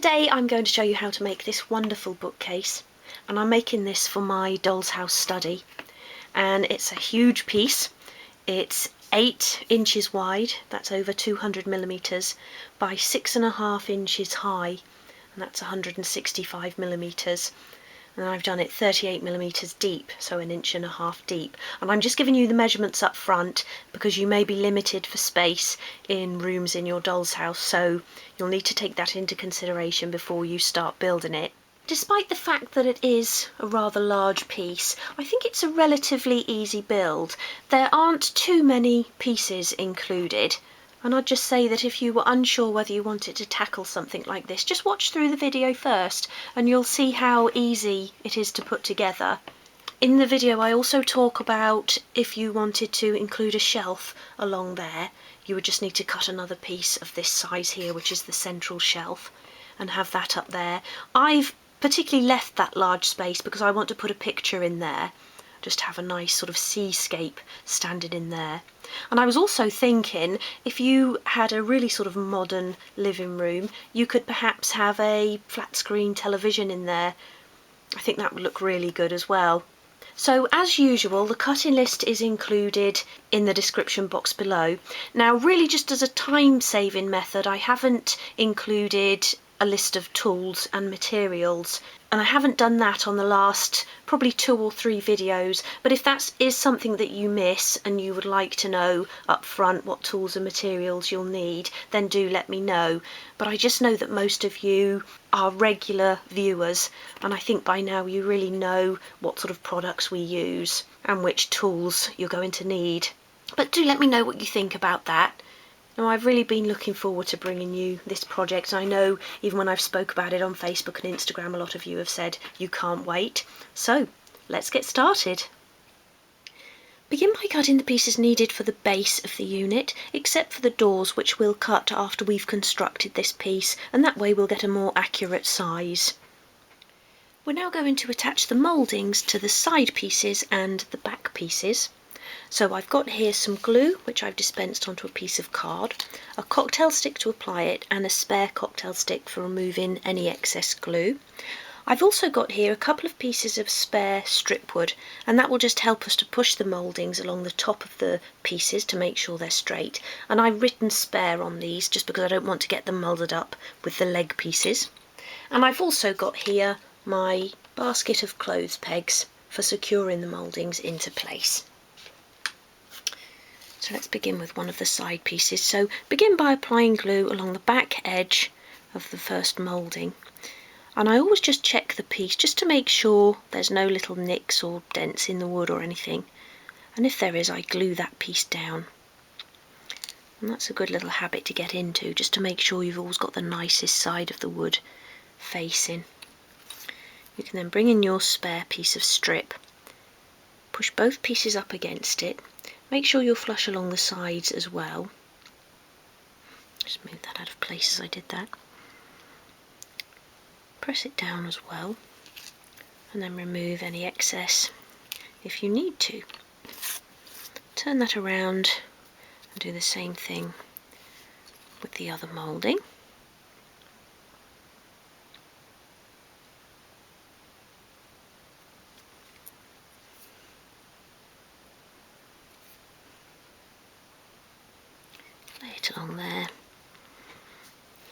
Today I'm going to show you how to make this wonderful bookcase, and I'm making this for my doll's house study, and it's a huge piece. It's 8 inches wide, that's over 200mm, by 6.5 inches high, and that's 165mm. And I've done it 38mm deep, so 1.5 inches deep. And I'm just giving you the measurements up front because you may be limited for space in rooms in your doll's house, so you'll need to take that into consideration before you start building it. Despite the fact that it is a rather large piece, I think it's a relatively easy build. There aren't too many pieces included. And I'd just say that if you were unsure whether you wanted to tackle something like this, just watch through the video first and you'll see how easy it is to put together. In the video I also talk about if you wanted to include a shelf along there, you would just need to cut another piece of this size here, which is the central shelf, and have that up there. I've particularly left that large space because I want to put a picture in there. Just have a nice sort of seascape standing in there. And I was also thinking, if you had a really sort of modern living room, you could perhaps have a flat screen television in there. I think that would look really good as well. So as usual, the cutting list is included in the description box below. Now really just as a time saving method, I haven't included a list of tools and materials, and I haven't done that on the last probably 2 or 3 videos, but if that is something that you miss and you would like to know up front what tools and materials you'll need, then do let me know. But I just know that most of you are regular viewers, and I think by now you really know what sort of products we use and which tools you're going to need. But do let me know what you think about that. Now, I've really been looking forward to bringing you this project. I know even when I've spoke about it on Facebook and Instagram, a lot of you have said you can't wait. So let's get started. Begin by cutting the pieces needed for the base of the unit, except for the doors, which we'll cut after we've constructed this piece, and that way we'll get a more accurate size. We're now going to attach the mouldings to the side pieces and the back pieces. So I've got here some glue, which I've dispensed onto a piece of card, a cocktail stick to apply it, and a spare cocktail stick for removing any excess glue. I've also got here a couple of pieces of spare strip wood, and that will just help us to push the mouldings along the top of the pieces to make sure they're straight. And I've written spare on these just because I don't want to get them moulded up with the leg pieces. And I've also got here my basket of clothes pegs for securing the mouldings into place. So let's begin with one of the side pieces. So begin by applying glue along the back edge of the first moulding. And I always just check the piece just to make sure there's no little nicks or dents in the wood or anything. And if there is, I glue that piece down. And that's a good little habit to get into, just to make sure you've always got the nicest side of the wood facing. You can then bring in your spare piece of strip, push both pieces up against it. Make sure you're flush along the sides as well. Just move that out of place as I did that. Press it down as well, and then remove any excess if you need to. Turn that around and do the same thing with the other moulding. Lay it along there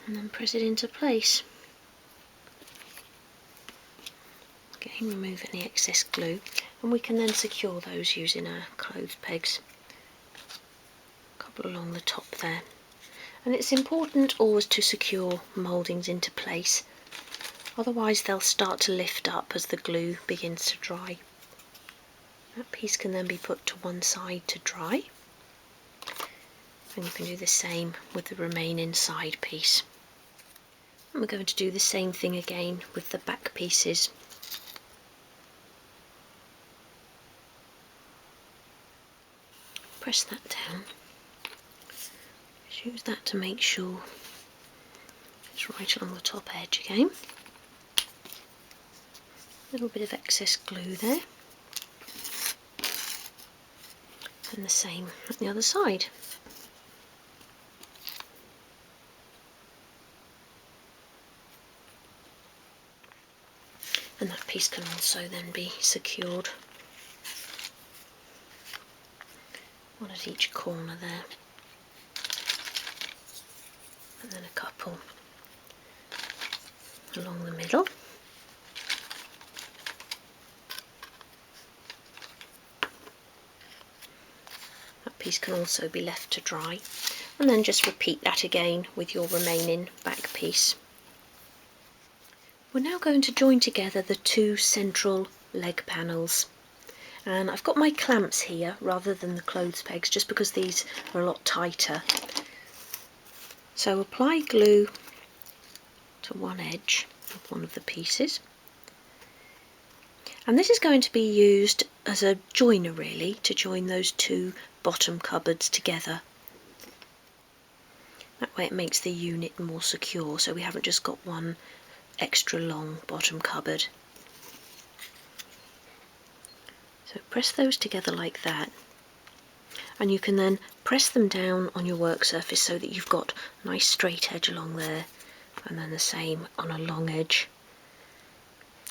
and then press it into place. Again, remove any excess glue, and we can then secure those using our clothes pegs. A couple along the top there. And it's important always to secure mouldings into place, otherwise they'll start to lift up as the glue begins to dry. That piece can then be put to one side to dry. And you can do the same with the remaining side piece. And we're going to do the same thing again with the back pieces. Press that down. Just use that to make sure it's right along the top edge again. A little bit of excess glue there. And the same at the other side. piece can also then be secured, one at each corner there, and then a couple along the middle. That piece can also be left to dry, and then just repeat that again with your remaining back piece. We're now going to join together the two central leg panels, and I've got my clamps here rather than the clothes pegs just because these are a lot tighter. So apply glue to one edge of one of the pieces, and this is going to be used as a joiner really, to join those two bottom cupboards together. That way it makes the unit more secure, so we haven't just got one extra long bottom cupboard. So press those together like that, and you can then press them down on your work surface so that you've got a nice straight edge along there, and then the same on a long edge,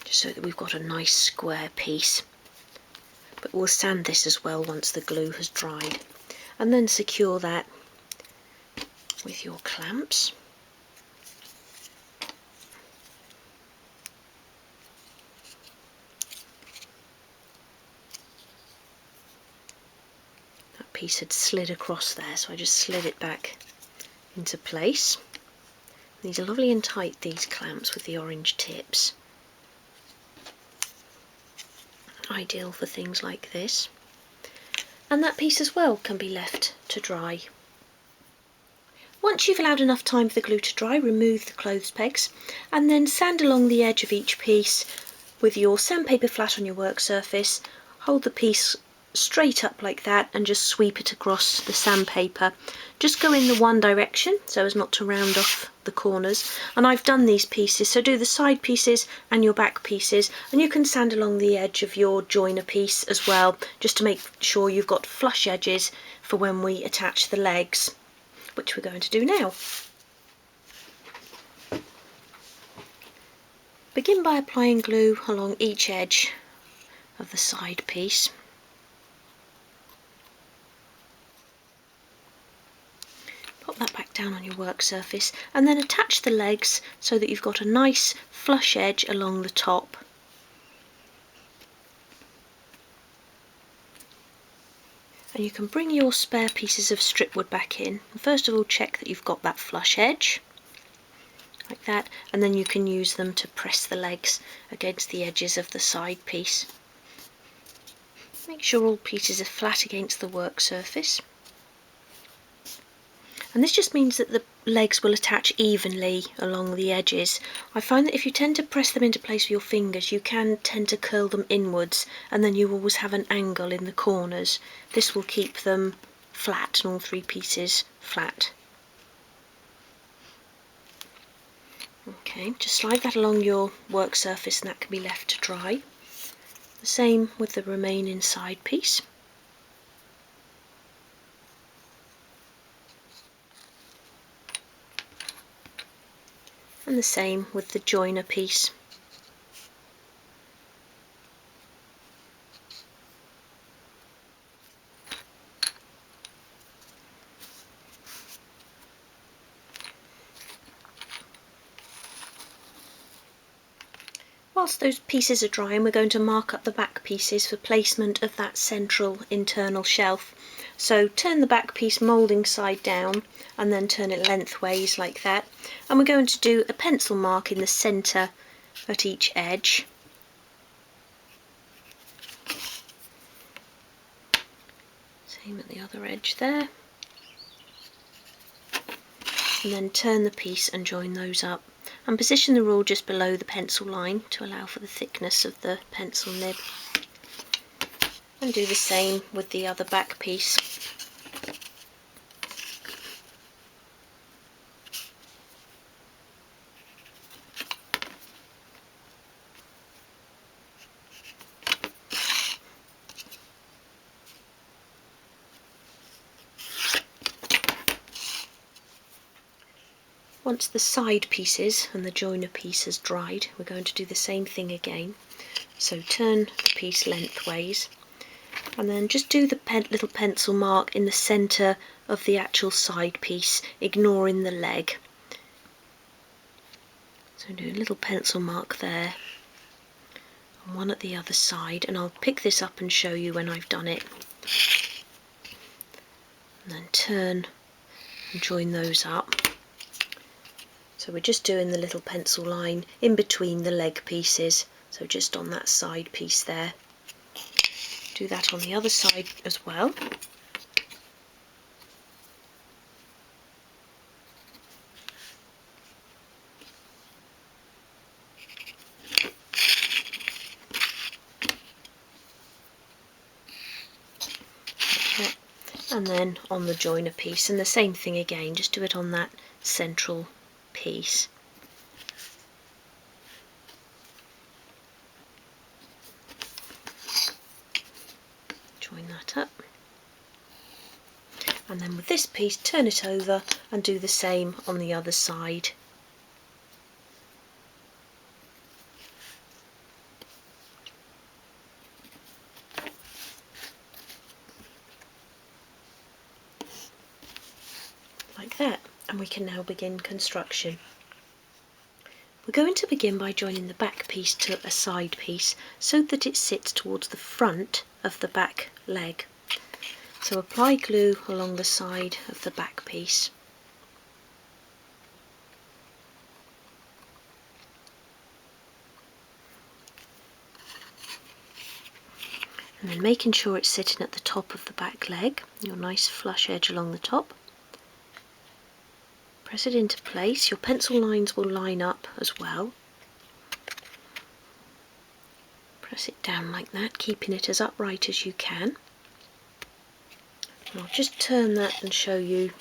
just so that we've got a nice square piece. But we'll sand this as well once the glue has dried, and then secure that with your clamps. That piece had slid across there, so I just slid it back into place. These are lovely and tight, these clamps with the orange tips. Ideal for things like this. And that piece as well can be left to dry. Once you've allowed enough time for the glue to dry, remove the clothes pegs and then sand along the edge of each piece with your sandpaper flat on your work surface. Hold the piece straight up like that and just sweep it across the sandpaper. Just go in the one direction so as not to round off the corners, and I've done these pieces, so do the side pieces and your back pieces, and you can sand along the edge of your joiner piece as well, just to make sure you've got flush edges for when we attach the legs, which we're going to do now. Begin by applying glue along each edge of the side piece. Pop that back down on your work surface and then attach the legs so that you've got a nice flush edge along the top. And you can bring your spare pieces of stripwood back in. And first of all, check that you've got that flush edge, like that, and then you can use them to press the legs against the edges of the side piece. Make sure all pieces are flat against the work surface. And this just means that the legs will attach evenly along the edges. I find that if you tend to press them into place with your fingers, you can tend to curl them inwards, and then you always have an angle in the corners. This will keep them flat, and all three pieces flat. Okay, just slide that along your work surface and that can be left to dry. The same with the remaining side piece. And the same with the joiner piece. Whilst those pieces are drying, we're going to mark up the back pieces for placement of that central internal shelf. So turn the back piece moulding side down and then turn it lengthways like that. And we're going to do a pencil mark in the centre at each edge. Same at the other edge there. And then turn the piece and join those up. And position the rule just below the pencil line to allow for the thickness of the pencil nib. And do the same with the other back piece. Once the side pieces and the joiner piece has dried, we're going to do the same thing again. So turn the piece lengthways and then just do the little pencil mark in the centre of the actual side piece, ignoring the leg. So do a little pencil mark there and one at the other side, and I'll pick this up and show you when I've done it. And then turn and join those up. So we're just doing the little pencil line in between the leg pieces, so just on that side piece there. Do that on the other side as well. And then on the joiner piece, and the same thing again, just do it on that central piece. Join that up. And then with this piece, turn it over and do the same on the other side. Like that, and we can now begin construction. We're going to begin by joining the back piece to a side piece so that it sits towards the front of the back leg. So apply glue along the side of the back piece. And then making sure it's sitting at the top of the back leg, your nice flush edge along the top. Press it into place. Your pencil lines will line up as well. Press it down like that, keeping it as upright as you can. And I'll just turn that and show you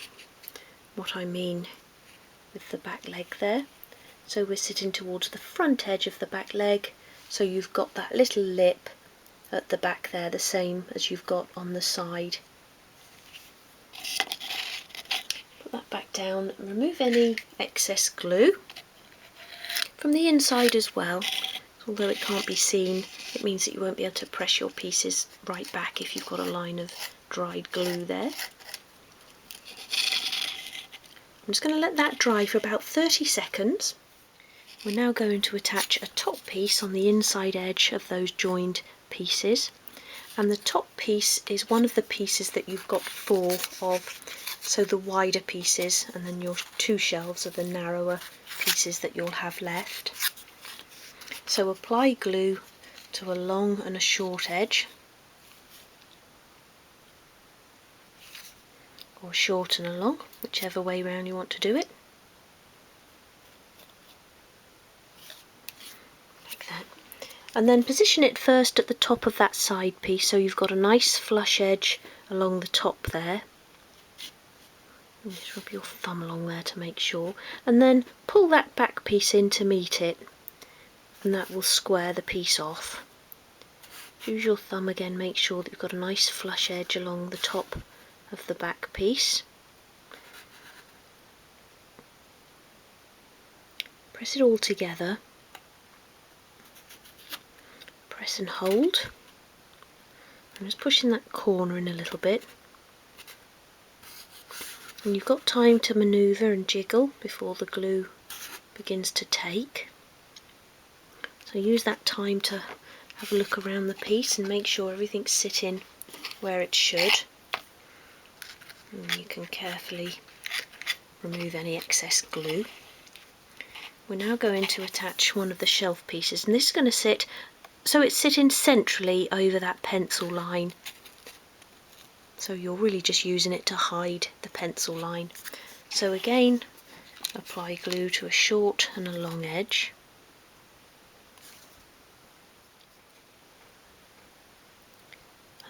what I mean with the back leg there. So we're sitting towards the front edge of the back leg, so you've got that little lip at the back there, the same as you've got on the side. Put that back down and remove any excess glue from the inside as well. Although it can't be seen, it means that you won't be able to press your pieces right back if you've got a line of dried glue there. I'm just going to let that dry for about 30 seconds. We're now going to attach a top piece on the inside edge of those joined pieces, and the top piece is one of the pieces that you've got 4 of, so the wider pieces, and then your 2 shelves are the narrower pieces that you'll have left. So apply glue to a long and a short edge, or short and a long, whichever way round you want to do it. Like that. And then position it first at the top of that side piece, so you've got a nice flush edge along the top there. And just rub your thumb along there to make sure, and then pull that back piece in to meet it, and that will square the piece off. Use your thumb again, make sure that you've got a nice flush edge along the top of the back piece. Press it all together, press and hold. I'm just pushing that corner in a little bit, and you've got time to manoeuvre and jiggle before the glue begins to take. So use that time to have a look around the piece and make sure everything's sitting where it should. And you can carefully remove any excess glue. We're now going to attach one of the shelf pieces, and this is going to sit so it's sitting centrally over that pencil line. So you're really just using it to hide the pencil line. So again, apply glue to a short and a long edge.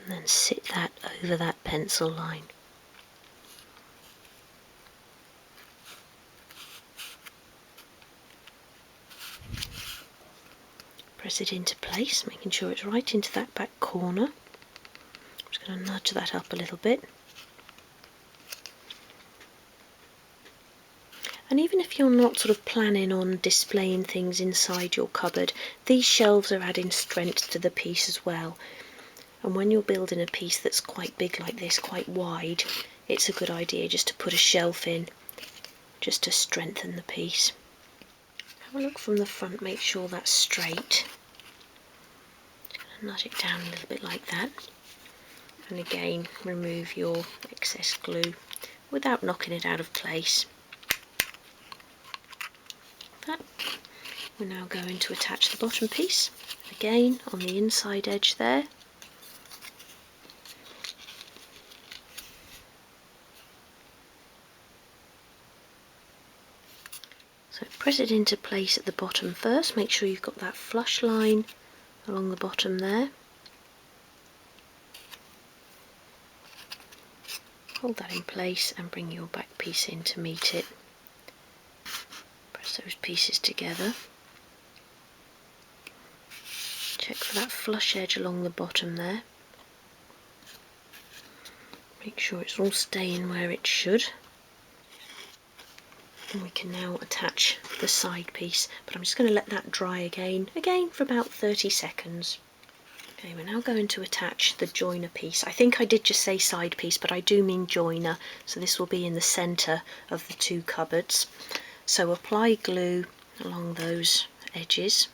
And then sit that over that pencil line. Press it into place, making sure it's right into that back corner. I'm just going to nudge that up a little bit. And even if you're not sort of planning on displaying things inside your cupboard, these shelves are adding strength to the piece as well. And when you're building a piece that's quite big like this, quite wide, it's a good idea just to put a shelf in, just to strengthen the piece. Have a look from the front, make sure that's straight. Nudge it down a little bit like that. And again, remove your excess glue without knocking it out of place. That. We're now going to attach the bottom piece, again on the inside edge there. So press it into place at the bottom first, make sure you've got that flush line along the bottom there. Hold that in place and bring your back piece in to meet it. Press those pieces together. Check for that flush edge along the bottom there. Make sure it's all staying where it should. And we can now attach the side piece, but I'm just going to let that dry again for about 30 seconds. Okay, we're now going to attach the joiner piece. I think I did just say side piece, but I do mean joiner, so this will be in the centre of the two cupboards. So apply glue along those edges.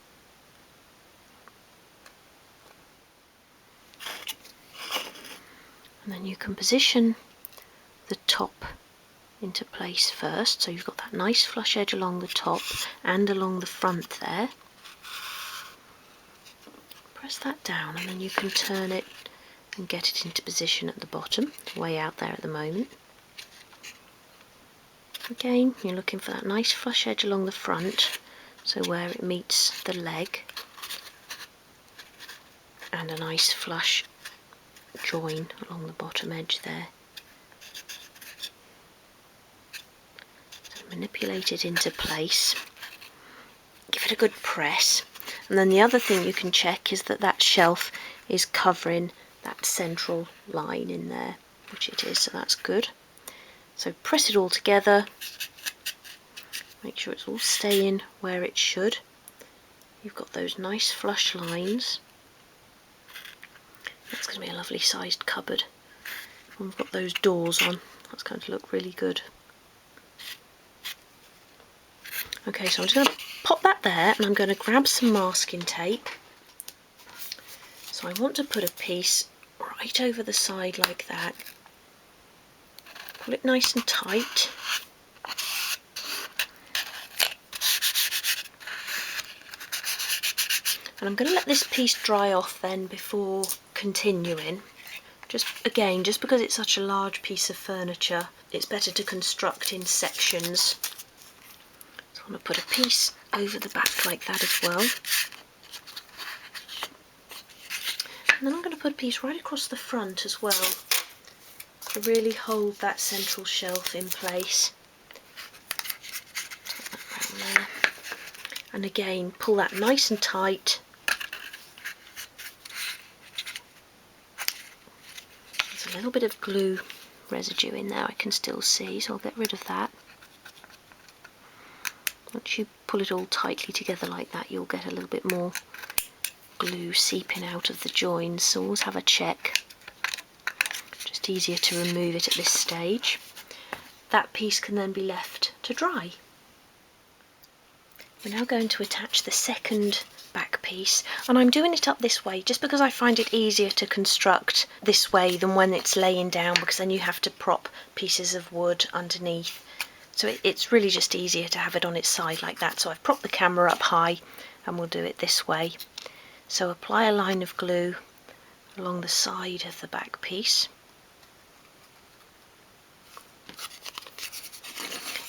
And then you can position the top into place first, so you've got that nice flush edge along the top and along the front there. Press that down and then you can turn it and get it into position at the bottom, way out there at the moment. Again, you're looking for that nice flush edge along the front, so where it meets the leg, and a nice flush join along the bottom edge there. Manipulate it into place, give it a good press, and then the other thing you can check is that that shelf is covering that central line in there, which it is, so that's good. So press it all together, make sure it's all staying where it should. You've got those nice flush lines. That's going to be a lovely sized cupboard. And we've got those doors on, that's going to look really good. Okay, so I'm just going to pop that there and I'm going to grab some masking tape. So I want to put a piece right over the side like that. Pull it nice and tight. And I'm going to let this piece dry off then before continuing. Just because it's such a large piece of furniture, it's better to construct in sections. I'm going to put a piece over the back like that as well. And then I'm going to put a piece right across the front as well to really hold that central shelf in place. Put that around there. And again, pull that nice and tight. There's a little bit of glue residue in there I can still see, so I'll get rid of that. Once you pull it all tightly together like that, you'll get a little bit more glue seeping out of the joins, so always have a check. Just easier to remove it at this stage. That piece can then be left to dry. We're now going to attach the second back piece, and I'm doing it up this way just because I find it easier to construct this way than when it's laying down, because then you have to prop pieces of wood underneath. So it's really just easier to have it on its side like that. So I've propped the camera up high and we'll do it this way. So apply a line of glue along the side of the back piece.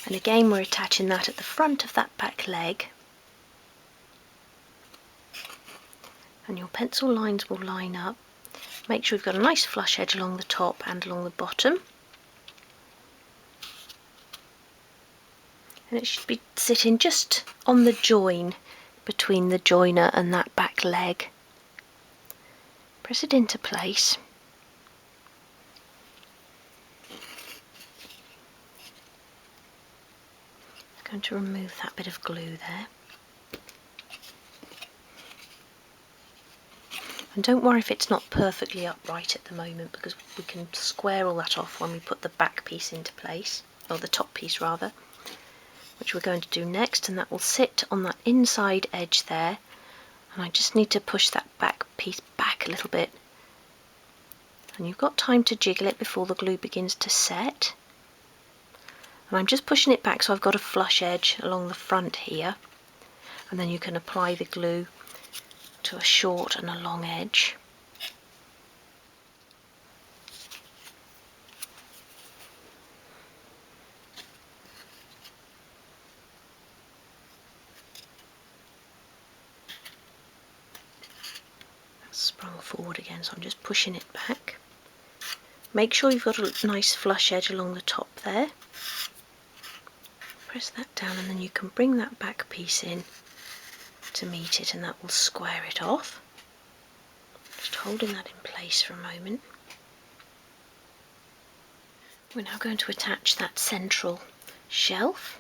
And again we're attaching that at the front of that back leg. And your pencil lines will line up. Make sure you've got a nice flush edge along the top and along the bottom. And it should be sitting just on the join between the joiner and that back leg. Press it into place. going to remove that bit of glue there. And don't worry if it's not perfectly upright at the moment, because we can square all that off when we put the back piece into place, or the top piece rather, which we're going to do next, and that will sit on that inside edge there. And I just need to push that back piece back a little bit, and you've got time to jiggle it before the glue begins to set. And I'm just pushing it back so I've got a flush edge along the front here, and then you can apply the glue to a short and a long edge. That's sprung forward again, so I'm just pushing it back. Make sure you've got a nice flush edge along the top there. Press that down, and then you can bring that back piece in to meet it, and that will square it off. Just holding that in place for a moment. We're now going to attach that central shelf.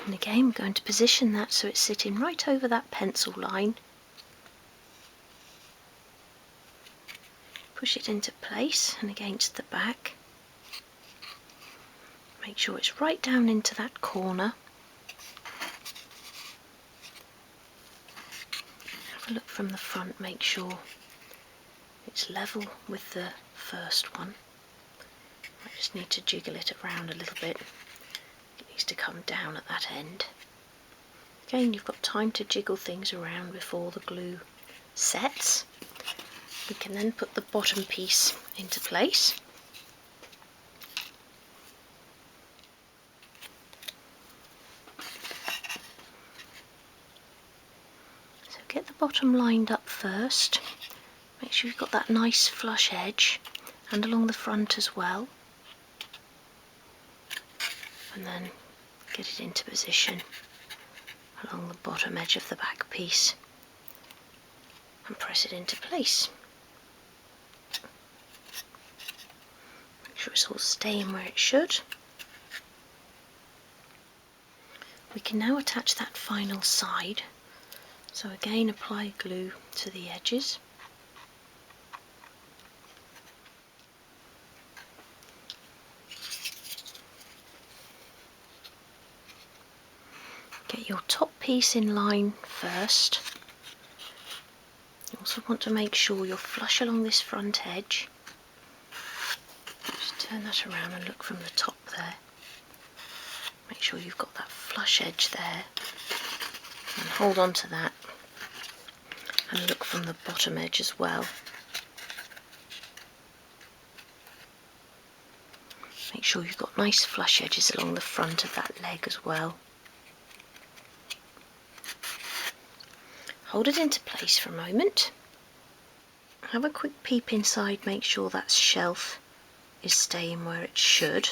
And again, we're going to position that so it's sitting right over that pencil line. Push it into place and against the back. Make sure it's right down into that corner. Have a look from the front, make sure it's level with the first one. I just need to jiggle it around a little bit. It needs to come down at that end. Again, you've got time to jiggle things around before the glue sets. We can then put the bottom piece into place. So get the bottom lined up first. Make sure you've got that nice flush edge, and along the front as well. And then get it into position along the bottom edge of the back piece and press it into place. Make sure it's all staying where it should. We can now attach that final side. So again, apply glue to the edges. Get your top piece in line first. You also want to make sure you're flush along this front edge. Just turn that around and look from the top there. Make sure you've got that flush edge there, and hold on to that, and look from the bottom edge as well. Make sure you've got nice flush edges along the front of that leg as well. Hold it into place for a moment. Have a quick peep inside, make sure that shelf is staying where it should.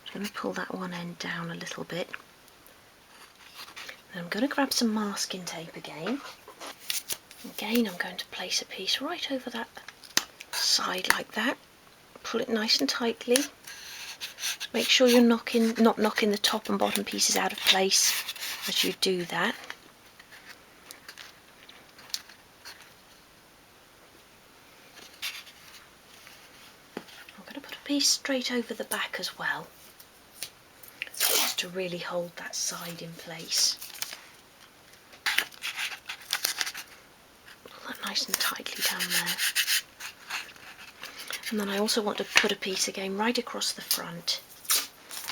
I'm going to pull that one end down a little bit. Then I'm going to grab some masking tape again. Again, I'm going to place a piece right over that side like that. Pull it nice and tightly. Make sure you're not knocking the top and bottom pieces out of place as you do that. I'm going to put a piece straight over the back as well, just to really hold that side in place. Pull that nice and tightly down there. And then I also want to put a piece again right across the front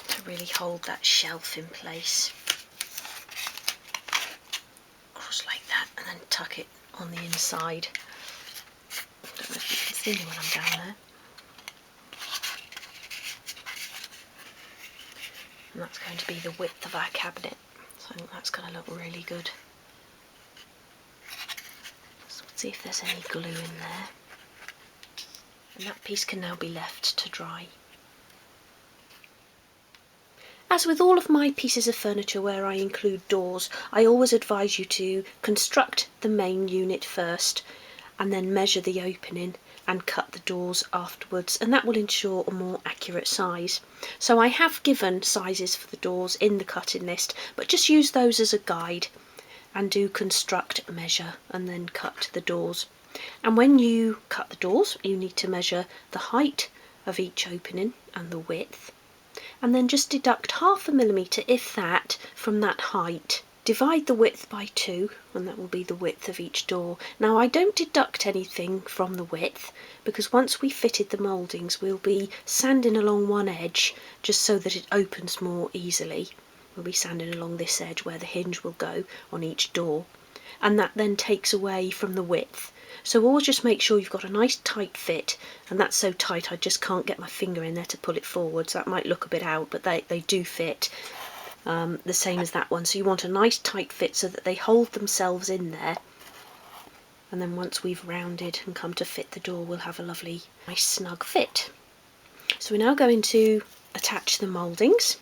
to really hold that shelf in place. Cross like that, and then tuck it on the inside. I don't know if you can see me when I'm down there. And that's going to be the width of our cabinet, so I think that's going to look really good. So let's see if there's any glue in there. And that piece can now be left to dry. As with all of my pieces of furniture where I include doors, I always advise you to construct the main unit first, and then measure the opening and cut the doors afterwards, and that will ensure a more accurate size. So I have given sizes for the doors in the cutting list, but just use those as a guide and do construct, measure and then cut the doors. And when you cut the doors, you need to measure the height of each opening and the width, and then just deduct 0.5 millimetre, if that, from that height. Divide the width by 2, and that will be the width of each door. Now I don't deduct anything from the width, because once we've fitted the mouldings we'll be sanding along one edge just so that it opens more easily. We'll be sanding along this edge where the hinge will go on each door, and that then takes away from the width. So always just make sure you've got a nice tight fit, and that's so tight I just can't get my finger in there to pull it forwards. That might look a bit out, but they do fit. The same as that one. So you want a nice tight fit so that they hold themselves in there, and then once we've rounded and come to fit the door we'll have a lovely nice snug fit. So we're now going to attach the mouldings.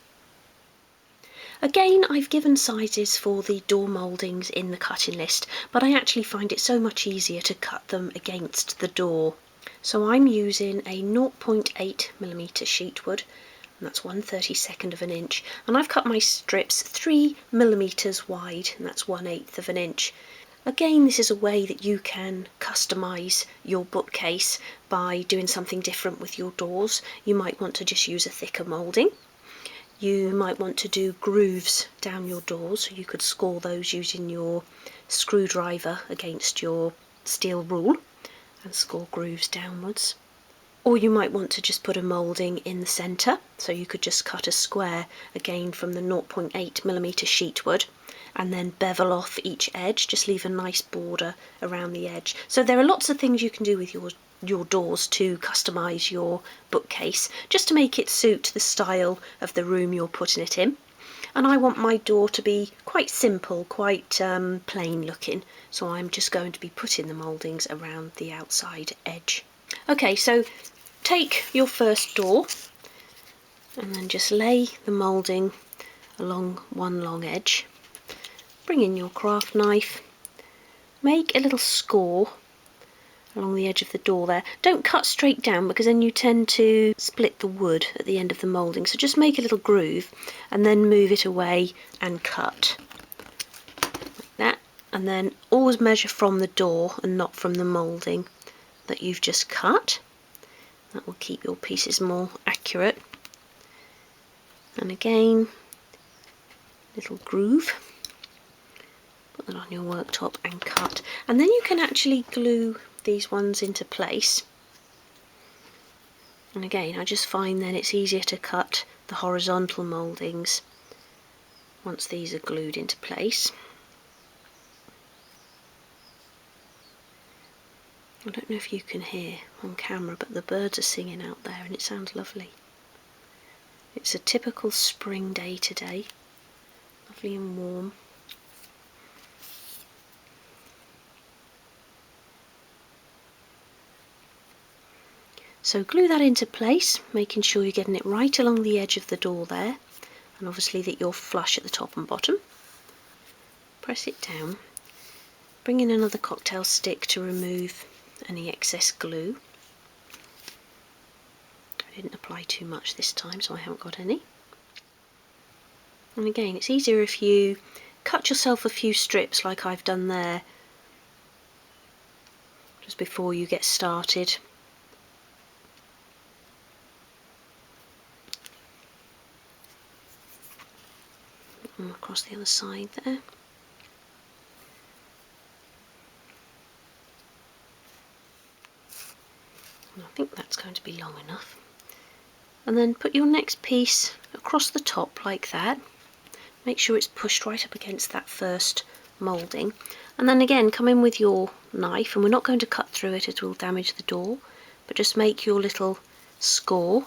Again, I've given sizes for the door mouldings in the cutting list, but I actually find it so much easier to cut them against the door. So I'm using a 0.8mm sheet wood, and that's 1/32 of an inch, and I've cut my strips 3mm wide, and that's 1/8 of an inch. Again, this is a way that you can customise your bookcase by doing something different with your doors. You might want to just use a thicker moulding. You might want to do grooves down your doors, so you could score those using your screwdriver against your steel rule and score grooves downwards. Or you might want to just put a moulding in the centre, so you could just cut a square again from the 0.8mm sheet wood and then bevel off each edge, just leave a nice border around the edge. So there are lots of things you can do with your doors to customise your bookcase, just to make it suit the style of the room you're putting it in. And I want my door to be quite simple, quite plain looking, so I'm just going to be putting the mouldings around the outside edge. Okay, so take your first door and then just lay the moulding along one long edge. Bring in your craft knife, make a little score along the edge of the door there. Don't cut straight down because then you tend to split the wood at the end of the moulding, so just make a little groove and then move it away and cut like that, and then always measure from the door and not from the moulding that you've just cut. That will keep your pieces more accurate. And again, little groove, put that on your worktop and cut, and then you can actually glue these ones into place. And again, I just find then it's easier to cut the horizontal mouldings once these are glued into place. I don't know if you can hear on camera, but the birds are singing out there and it sounds lovely. It's a typical spring day today, lovely and warm. So glue that into place, making sure you're getting it right along the edge of the door there, and obviously that you're flush at the top and bottom. Press it down, bring in another cocktail stick to remove any excess glue. I didn't apply too much this time, so I haven't got any. And again, it's easier if you cut yourself a few strips like I've done there just before you get started. And across the other side there. And I think that's going to be long enough. And then put your next piece across the top like that. Make sure it's pushed right up against that first moulding. And then again, come in with your knife, and we're not going to cut through it, it will damage the door, but just make your little score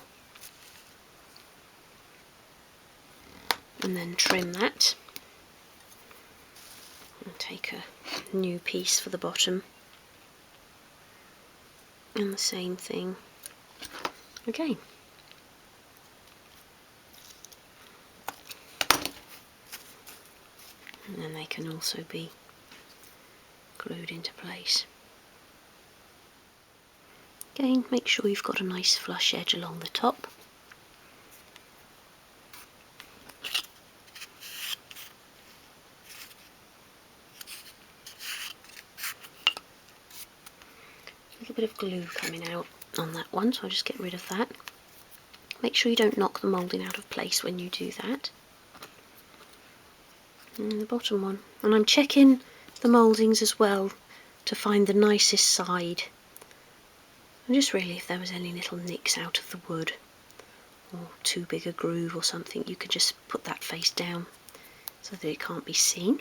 and then trim that. And take a new piece for the bottom. And the same thing again. And then they can also be glued into place. Again, make sure you've got a nice flush edge along the top. A little bit of glue coming out on that one, so I'll just get rid of that. Make sure you don't knock the moulding out of place when you do that. And the bottom one. And I'm checking the mouldings as well to find the nicest side. And just really if there was any little nicks out of the wood or too big a groove or something, you could just put that face down so that it can't be seen.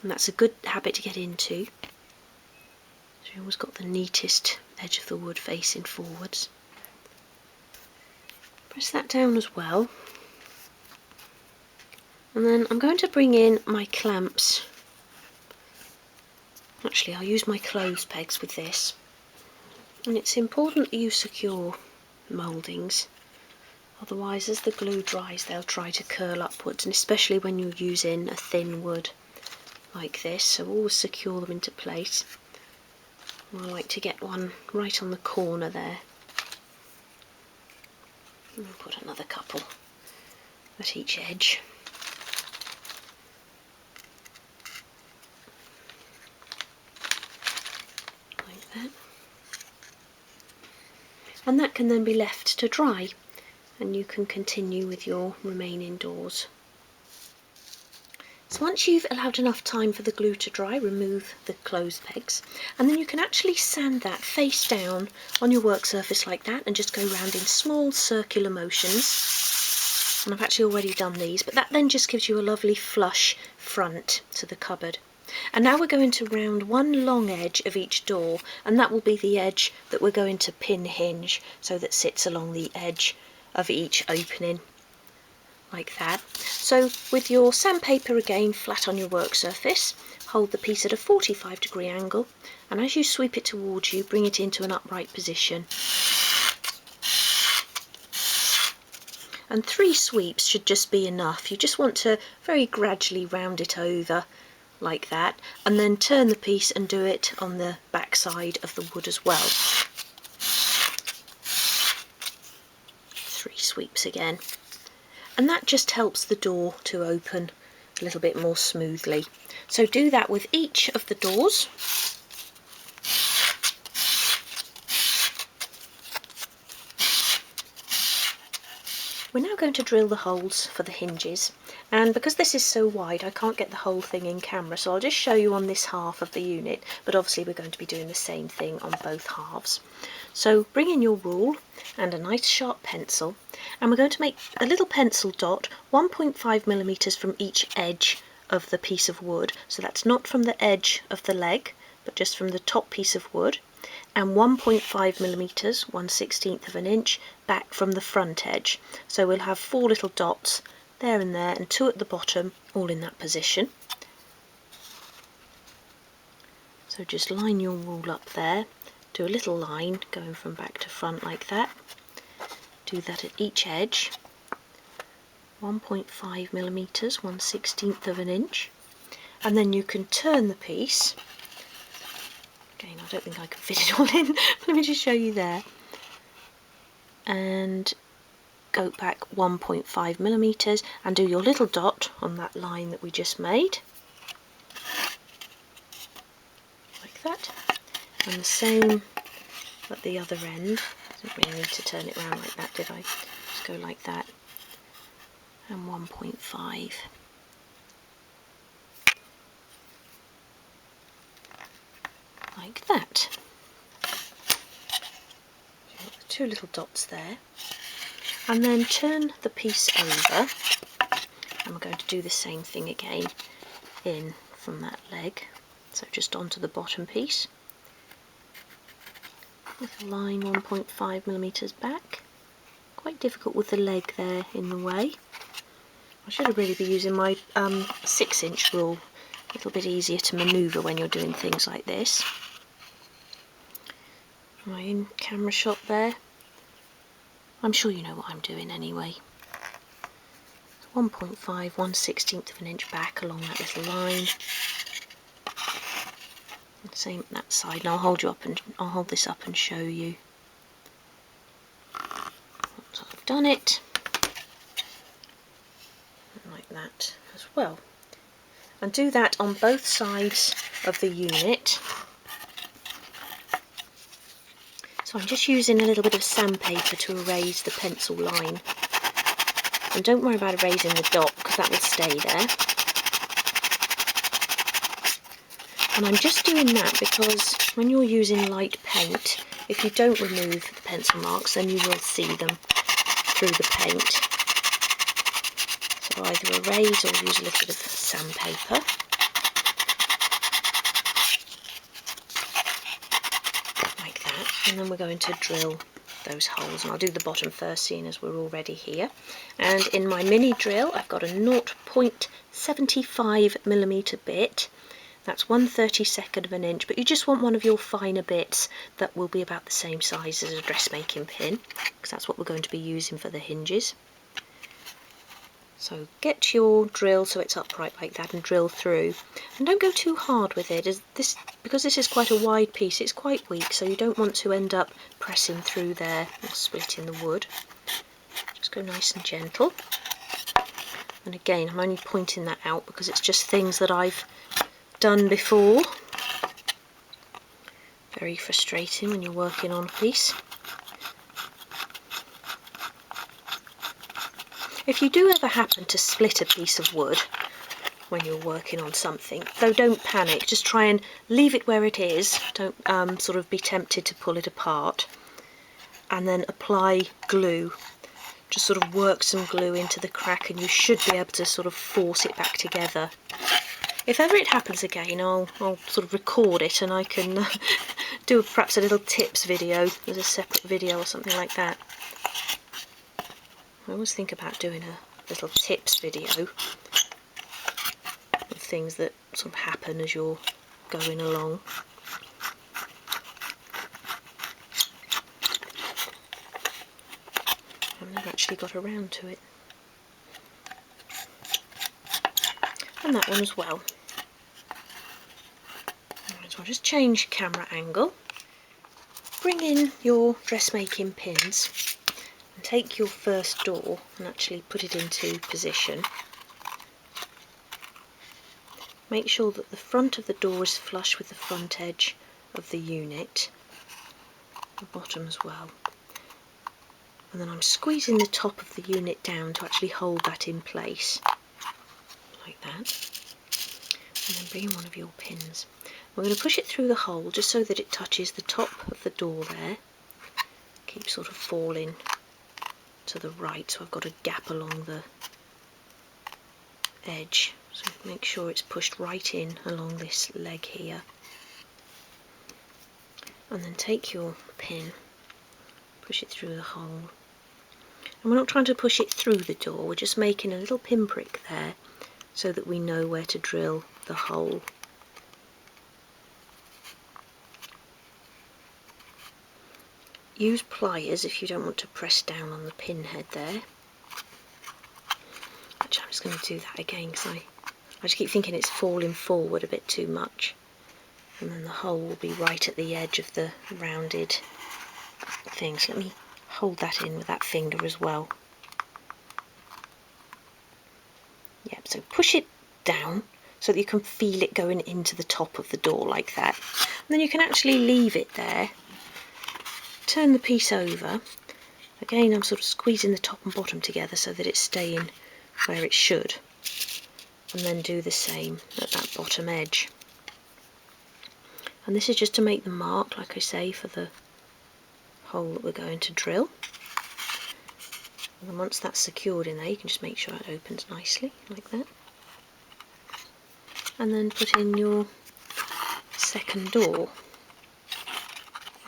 And that's a good habit to get into. So you always got the neatest edge of the wood facing forwards. Press that down as well. And then I'm going to bring in my clamps. Actually, I'll use my clothes pegs with this. And it's important that you secure mouldings, otherwise as the glue dries they'll try to curl upwards, and especially when you're using a thin wood like this, so always secure them into place. I like to get one right on the corner there. And I'll put another couple at each edge. Like that. And that can then be left to dry, and you can continue with your remaining doors. So once you've allowed enough time for the glue to dry, remove the clothes pegs, and then you can actually sand that face down on your work surface like that and just go round in small circular motions. And I've actually already done these, but that then just gives you a lovely flush front to the cupboard. And now we're going to round one long edge of each door, and that will be the edge that we're going to pin hinge, so that sits along the edge of each opening, like that. So with your sandpaper again flat on your work surface, hold the piece at a 45-degree angle, and as you sweep it towards you, bring it into an upright position. And 3 sweeps should just be enough. You just want to very gradually round it over like that, and then turn the piece and do it on the back side of the wood as well. 3 sweeps again. And that just helps the door to open a little bit more smoothly. So do that with each of the doors. We're now going to drill the holes for the hinges, and because this is so wide I can't get the whole thing in camera, so I'll just show you on this half of the unit, but obviously we're going to be doing the same thing on both halves. So bring in your rule and a nice sharp pencil, and we're going to make a little pencil dot 1.5mm from each edge of the piece of wood, so that's not from the edge of the leg but just from the top piece of wood, and 1.5mm, 1/16 of an inch, back from the front edge. So we'll have 4 little dots there and there, and 2 at the bottom, all in that position. So just line your rule up there, do a little line going from back to front like that. Do that at each edge, 1.5mm, 1/16 of an inch, and then you can turn the piece. Again, I don't think I can fit it all in, but let me just show you there. And go back 1.5mm and do your little dot on that line that we just made. Like that. And the same at the other end. I didn't really need to turn it around like that, did I? Just go like that. And 1.5. Like that. 2 little dots there, and then turn the piece over, and we're going to do the same thing again in from that leg, so just onto the bottom piece with a line 1.5mm back. Quite difficult with the leg there in the way. I should really be using my 6-inch rule, a little bit easier to manoeuvre when you're doing things like this. My in-camera shot there. I'm sure you know what I'm doing anyway. 1.5, 1/16 of an inch back along that little line. And same that side, and I'll hold this up and show you. done it, like that as well. And do that on both sides of the unit. So I'm just using a little bit of sandpaper to erase the pencil line. And don't worry about erasing the dot, because that will stay there. And I'm just doing that because when you're using light paint, if you don't remove the pencil marks, then you will see them through the paint. So either erase or use a little bit of sandpaper. Like that. And then we're going to drill those holes. And I'll do the bottom first, seeing as we're already here. And in my mini drill, I've got a 0.75mm bit. That's 1/32 of an inch, but you just want one of your finer bits that will be about the same size as a dressmaking pin, because that's what we're going to be using for the hinges. So get your drill so it's upright like that and drill through. And don't go too hard with it, because this is quite a wide piece, it's quite weak, so you don't want to end up pressing through there or splitting the wood. Just go nice and gentle. And again, I'm only pointing that out because it's just things that I've done before. Very frustrating when you're working on a piece. If you do ever happen to split a piece of wood when you're working on something, though don't panic, just try and leave it where it is. Don't sort of be tempted to pull it apart, and then apply glue. Just sort of work some glue into the crack and you should be able to sort of force it back together. If ever it happens again, I'll sort of record it and I can do perhaps a little tips video as a separate video or something like that. I always think about doing a little tips video of things that sort of happen as you're going along. I've never actually got around to it. And that one as well. So I'll just change camera angle, bring in your dressmaking pins and take your first door and actually put it into position. Make sure that the front of the door is flush with the front edge of the unit, the bottom as well. And then I'm squeezing the top of the unit down to actually hold that in place, like that. And then bring in one of your pins. We're going to push it through the hole just so that it touches the top of the door there. Keep sort of falling to the right, so I've got a gap along the edge. So make sure it's pushed right in along this leg here. And then take your pin, push it through the hole. And we're not trying to push it through the door, we're just making a little pinprick there so that we know where to drill the hole. Use pliers if you don't want to press down on the pin head there. Actually, I'm just going to do that again because I just keep thinking it's falling forward a bit too much. And then the hole will be right at the edge of the rounded thing. So let me hold that in with that finger as well. Yep, so push it down so that you can feel it going into the top of the door like that. And then you can actually leave it there. Turn the piece over. Again, I'm sort of squeezing the top and bottom together so that it's staying where it should. And then do the same at that bottom edge. And this is just to make the mark, like I say, for the hole that we're going to drill. And then once that's secured in there, you can just make sure it opens nicely, like that. And then put in your second door.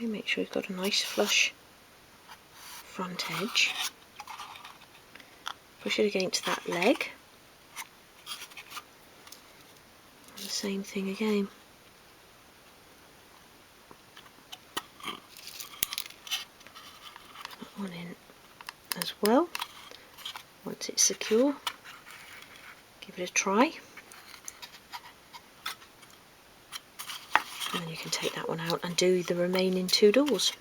Make sure you've got a nice flush front edge. Push it against that leg. And the same thing again. Put that one in as well. Once it's secure, give it a try. And then you can take that one out and do the remaining two doors.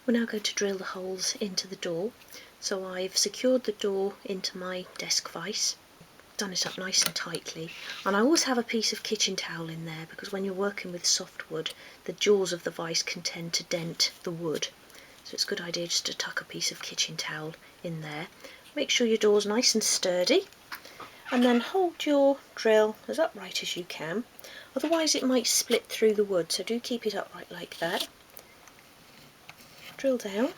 We're now going to drill the holes into the door. So I've secured the door into my desk vise, done it up nice and tightly, and I always have a piece of kitchen towel in there because when you're working with soft wood, the jaws of the vise can tend to dent the wood. So it's a good idea just to tuck a piece of kitchen towel in there. Make sure your door's nice and sturdy, and then hold your drill as upright as you can, otherwise it might split through the wood, so do keep it upright like that. Drill down,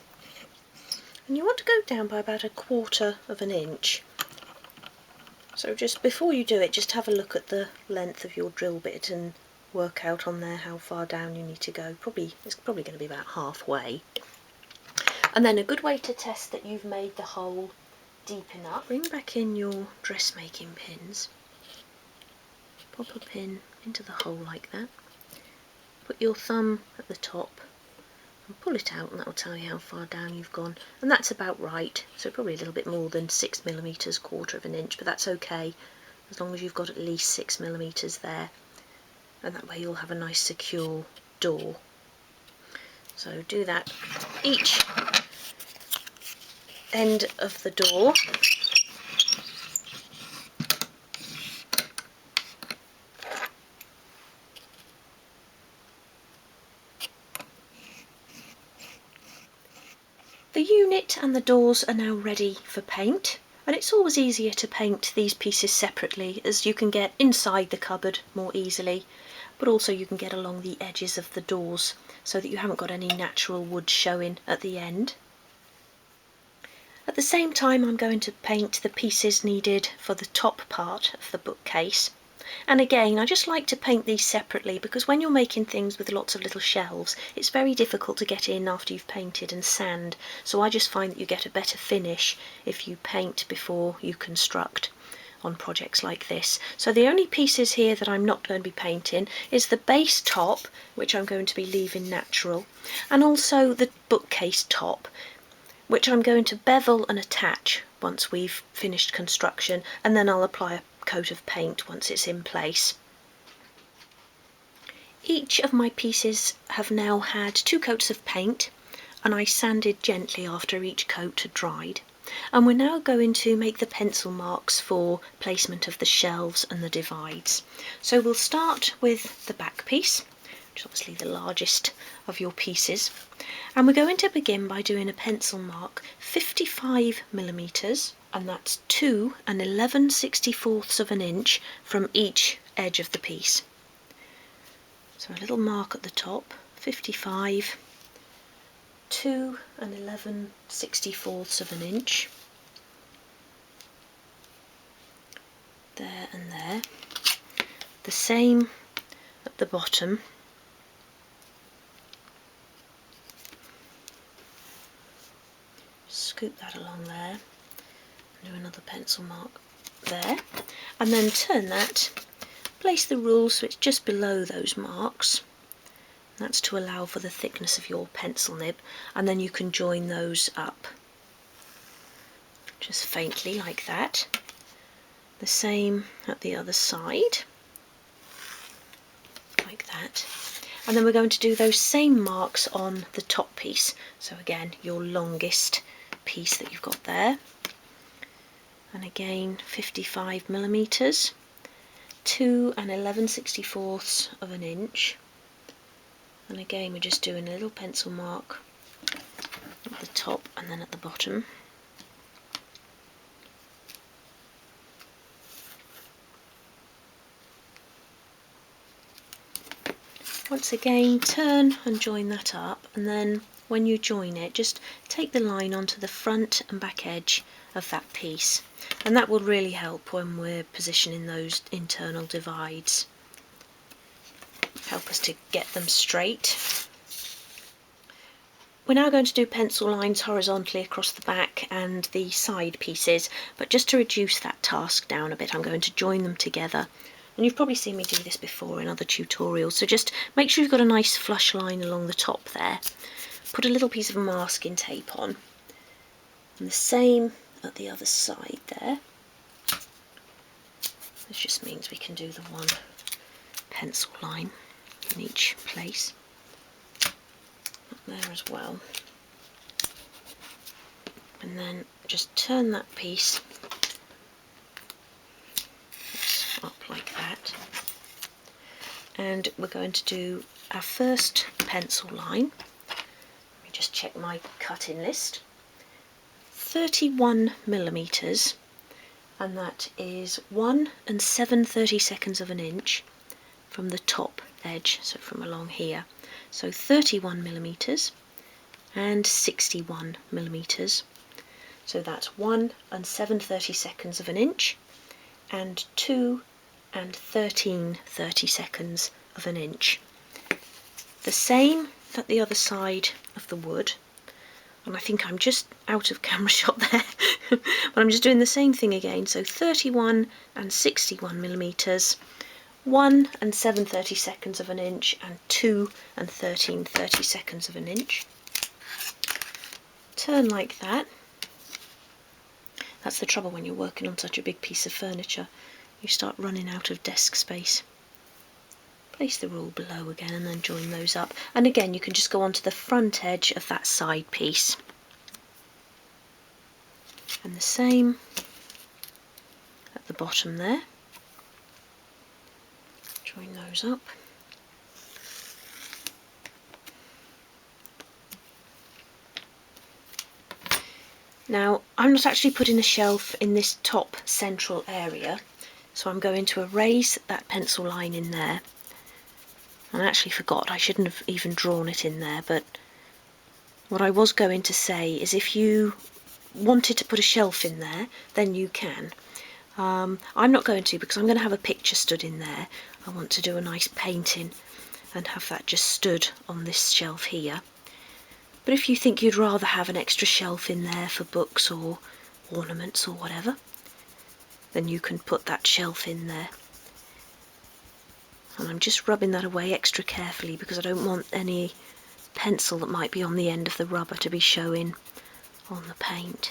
and you want to go down by about 1/4 of an inch. So just before you do it, just have a look at the length of your drill bit and work out on there how far down you need to go. It's probably going to be about halfway. And then a good way to test that you've made the hole deep enough, bring back in your dressmaking pins, pop a pin into the hole like that, put your thumb at the top and pull it out, and that will tell you how far down you've gone, and that's about right, so probably a little bit more than 6 millimeters, 1/4 of an inch, but that's okay as long as you've got at least 6 millimeters there, and that way you'll have a nice secure door. So do that each end of the door. The unit and the doors are now ready for paint, and it's always easier to paint these pieces separately as you can get inside the cupboard more easily, but also you can get along the edges of the doors so that you haven't got any natural wood showing at the end. At the same time, I'm going to paint the pieces needed for the top part of the bookcase. And again, I just like to paint these separately because when you're making things with lots of little shelves, it's very difficult to get in after you've painted and sand. So I just find that you get a better finish if you paint before you construct on projects like this. So the only pieces here that I'm not going to be painting is the base top, which I'm going to be leaving natural, and also the bookcase top, which I'm going to bevel and attach once we've finished construction, and then I'll apply a coat of paint once it's in place. Each of my pieces have now had 2 coats of paint, and I sanded gently after each coat had dried. And we're now going to make the pencil marks for placement of the shelves and the divides. So we'll start with the back piece, which is obviously the largest of your pieces, and we're going to begin by doing a pencil mark 55 millimeters, and that's 2 11/64 of an inch from each edge of the piece. So a little mark at the top, 55, 2 11/64 of an inch, there and there. The same at the bottom. Scoop that along there, do another pencil mark there, and then turn that, place the rule so it's just below those marks. That's to allow for the thickness of your pencil nib, and then you can join those up just faintly like that. The same at the other side, like that. And then we're going to do those same marks on the top piece, so again your longest piece that you've got there, and again 55 millimeters, 2 11/64 of an inch, and again we're just doing a little pencil mark at the top and then at the bottom. Once again, turn and join that up, and then when you join it, just take the line onto the front and back edge of that piece, and that will really help when we're positioning those internal divides. Help us to get them straight. We're now going to do pencil lines horizontally across the back and the side pieces, but just to reduce that task down a bit, I'm going to join them together. And you've probably seen me do this before in other tutorials, so just make sure you've got a nice flush line along the top there. Put a little piece of masking tape on, and the same at the other side there. This just means we can do the one pencil line in each place. Up there as well. and then just turn that piece up like that, and we're going to do our first pencil line. Let me just check my cut-in list. 31 millimeters, and that is 1 7/32 of an inch from the top edge, so from along here. So 31 millimeters and 61 millimeters. So that's 1 7/32 of an inch and 2 13/32 of an inch. The same at the other side of the wood, and I think I'm just out of camera shot there, but I'm just doing the same thing again. So 31 and 61 millimeters, 1 7/32 of an inch and 2 13/32 of an inch. Turn like that. That's the trouble when you're working on such a big piece of furniture. You start running out of desk space. Place the rule below again and then join those up. And again, you can just go onto the front edge of that side piece. And the same at the bottom there. Join those up. Now, I'm not actually putting a shelf in this top central area, so I'm going to erase that pencil line in there. And I actually forgot, I shouldn't have even drawn it in there, but what I was going to say is if you wanted to put a shelf in there, then you can. I'm not going to, because I'm going to have a picture stood in there. I want to do a nice painting and have that just stood on this shelf here. But if you think you'd rather have an extra shelf in there for books or ornaments or whatever, then you can put that shelf in there. And I'm just rubbing that away extra carefully because I don't want any pencil that might be on the end of the rubber to be showing on the paint.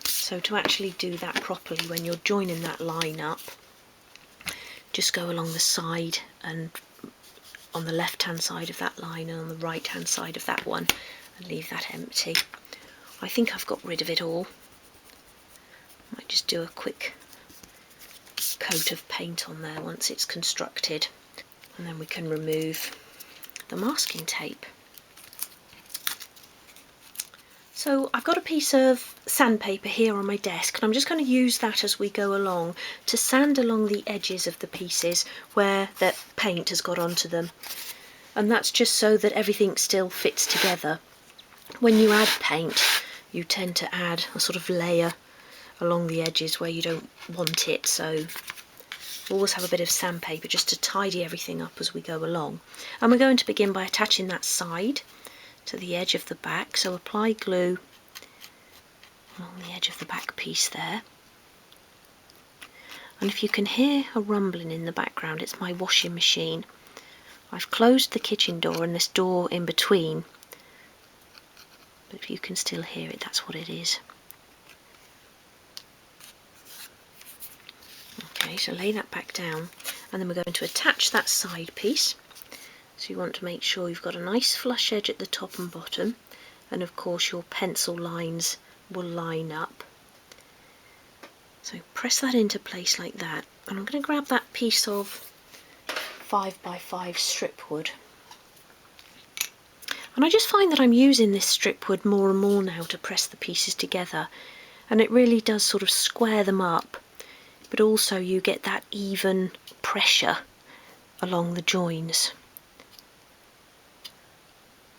So to actually do that properly, when you're joining that line up, just go along the side and on the left hand side of that line and on the right hand side of that one, and leave that empty. I think I've got rid of it all. Might just do a quick coat of paint on there once it's constructed, and then we can remove the masking tape. So I've got a piece of sandpaper here on my desk, and I'm just going to use that as we go along to sand along the edges of the pieces where the paint has got onto them, and that's just so that everything still fits together. When you add paint, you tend to add a sort of layer along the edges where you don't want it, so always have a bit of sandpaper just to tidy everything up as we go along. And we're going to begin by attaching that side to the edge of the back, so apply glue along the edge of the back piece there. And if you can hear a rumbling in the background, it's my washing machine. I've closed the kitchen door and this door in between, but if you can still hear it, that's what it is. Okay, so lay that back down, and then we're going to attach that side piece. So you want to make sure you've got a nice flush edge at the top and bottom, and of course your pencil lines will line up. So press that into place like that, and I'm going to grab that piece of 5x5 strip wood. And I just find that I'm using this strip wood more and more now to press the pieces together, and it really does sort of square them up, but also you get that even pressure along the joins,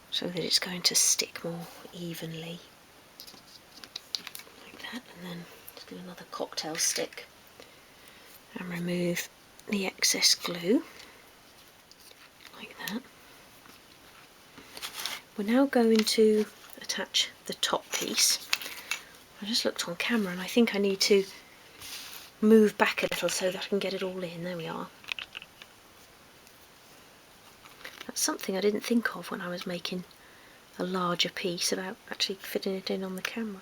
so that it's going to stick more evenly, like that. And then just do another cocktail stick and remove the excess glue, like that. We're now going to attach the top piece. I just looked on camera and I think I need to move back a little so that I can get it all in. There we are. That's something I didn't think of when I was making a larger piece, about actually fitting it in on the camera.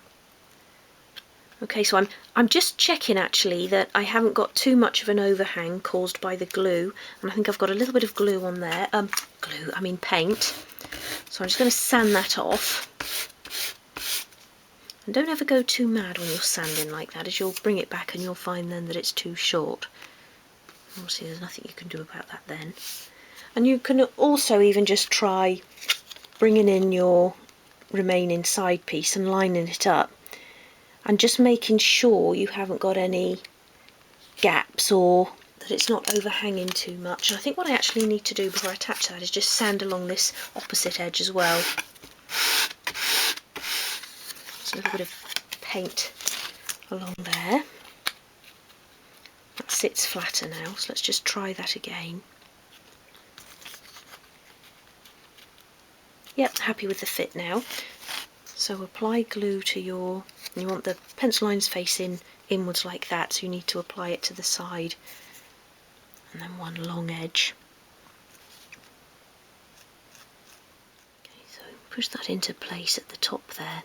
Okay, so I'm just checking actually that I haven't got too much of an overhang caused by the glue, and I think I've got a little bit of glue on there. Paint. So I'm just going to sand that off. And don't ever go too mad when you're sanding like that, as you'll bring it back and you'll find then that it's too short. Obviously there's nothing you can do about that then. And you can also even just try bringing in your remaining side piece and lining it up, and just making sure you haven't got any gaps or that it's not overhanging too much. And I think what I actually need to do before I attach that is just sand along this opposite edge as well. Just a little bit of paint along there. That sits flatter now, so let's just try that again. Yep, happy with the fit now. So apply glue to you want the pencil lines facing inwards like that, so you need to apply it to the side, and then one long edge. Okay, so push that into place at the top there,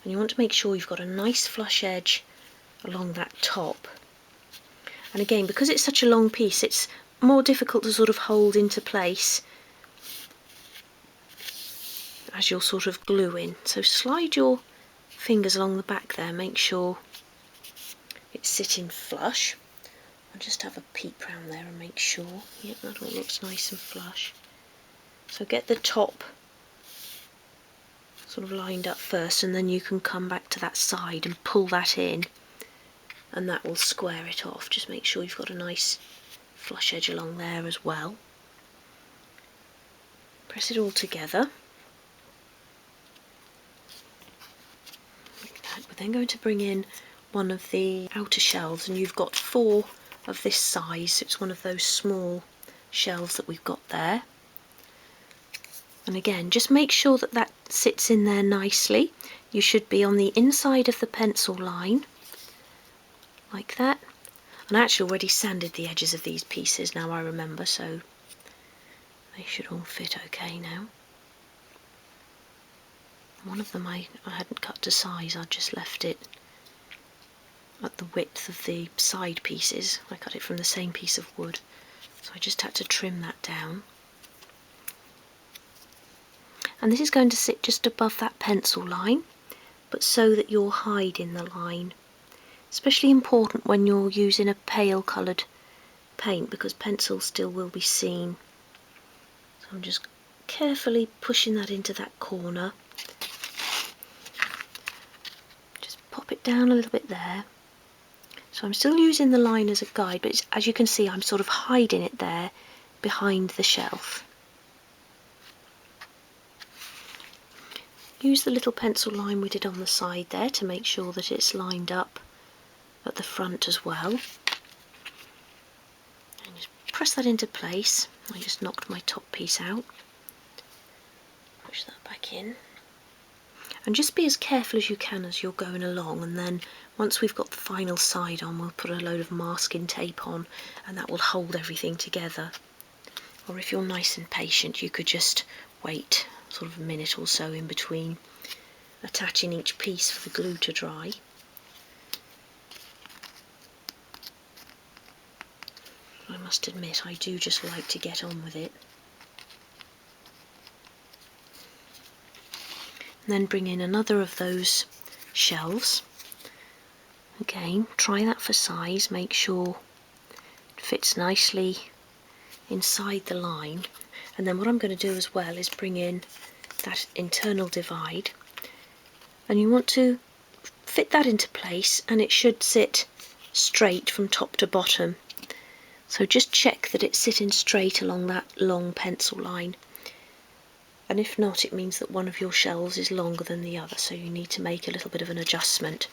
and you want to make sure you've got a nice flush edge along that top. And again, because it's such a long piece, it's more difficult to sort of hold into place as you're sort of gluing. So slide your fingers along the back there, make sure it's sitting flush. I'll just have a peep round there and make sure. Yep, that all looks nice and flush. So get the top sort of lined up first, and then you can come back to that side and pull that in, and that will square it off. Just make sure you've got a nice flush edge along there as well. Press it all together. Like that. We're then going to bring in one of the outer shelves, and you've got 4 of this size, so it's one of those small shelves that we've got there. And again, just make sure that that sits in there nicely. You should be on the inside of the pencil line, like that. And I actually already sanded the edges of these pieces, now I remember, so they should all fit okay now. One of them I hadn't cut to size, I just left it at the width of the side pieces. I cut it from the same piece of wood, so I just had to trim that down. And this is going to sit just above that pencil line, but so that you're hiding the line. Especially important when you're using a pale coloured paint, because pencil still will be seen. So I'm just carefully pushing that into that corner. Just pop it down a little bit there. So I'm still using the line as a guide, but as you can see, I'm sort of hiding it there behind the shelf. Use the little pencil line we did on the side there to make sure that it's lined up at the front as well. And just press that into place. I just knocked my top piece out. Push that back in. And just be as careful as you can as you're going along, and then once we've got the final side on, we'll put a load of masking tape on, and that will hold everything together. Or if you're nice and patient, you could just wait sort of a minute or so in between attaching each piece for the glue to dry. I must admit, I do just like to get on with it. And then bring in another of those shelves. Again, try that for size, make sure it fits nicely inside the line. And then what I'm going to do as well is bring in that internal divide, and you want to fit that into place, and it should sit straight from top to bottom. So just check that it's sitting straight along that long pencil line, and if not, it means that one of your shelves is longer than the other, so you need to make a little bit of an adjustment.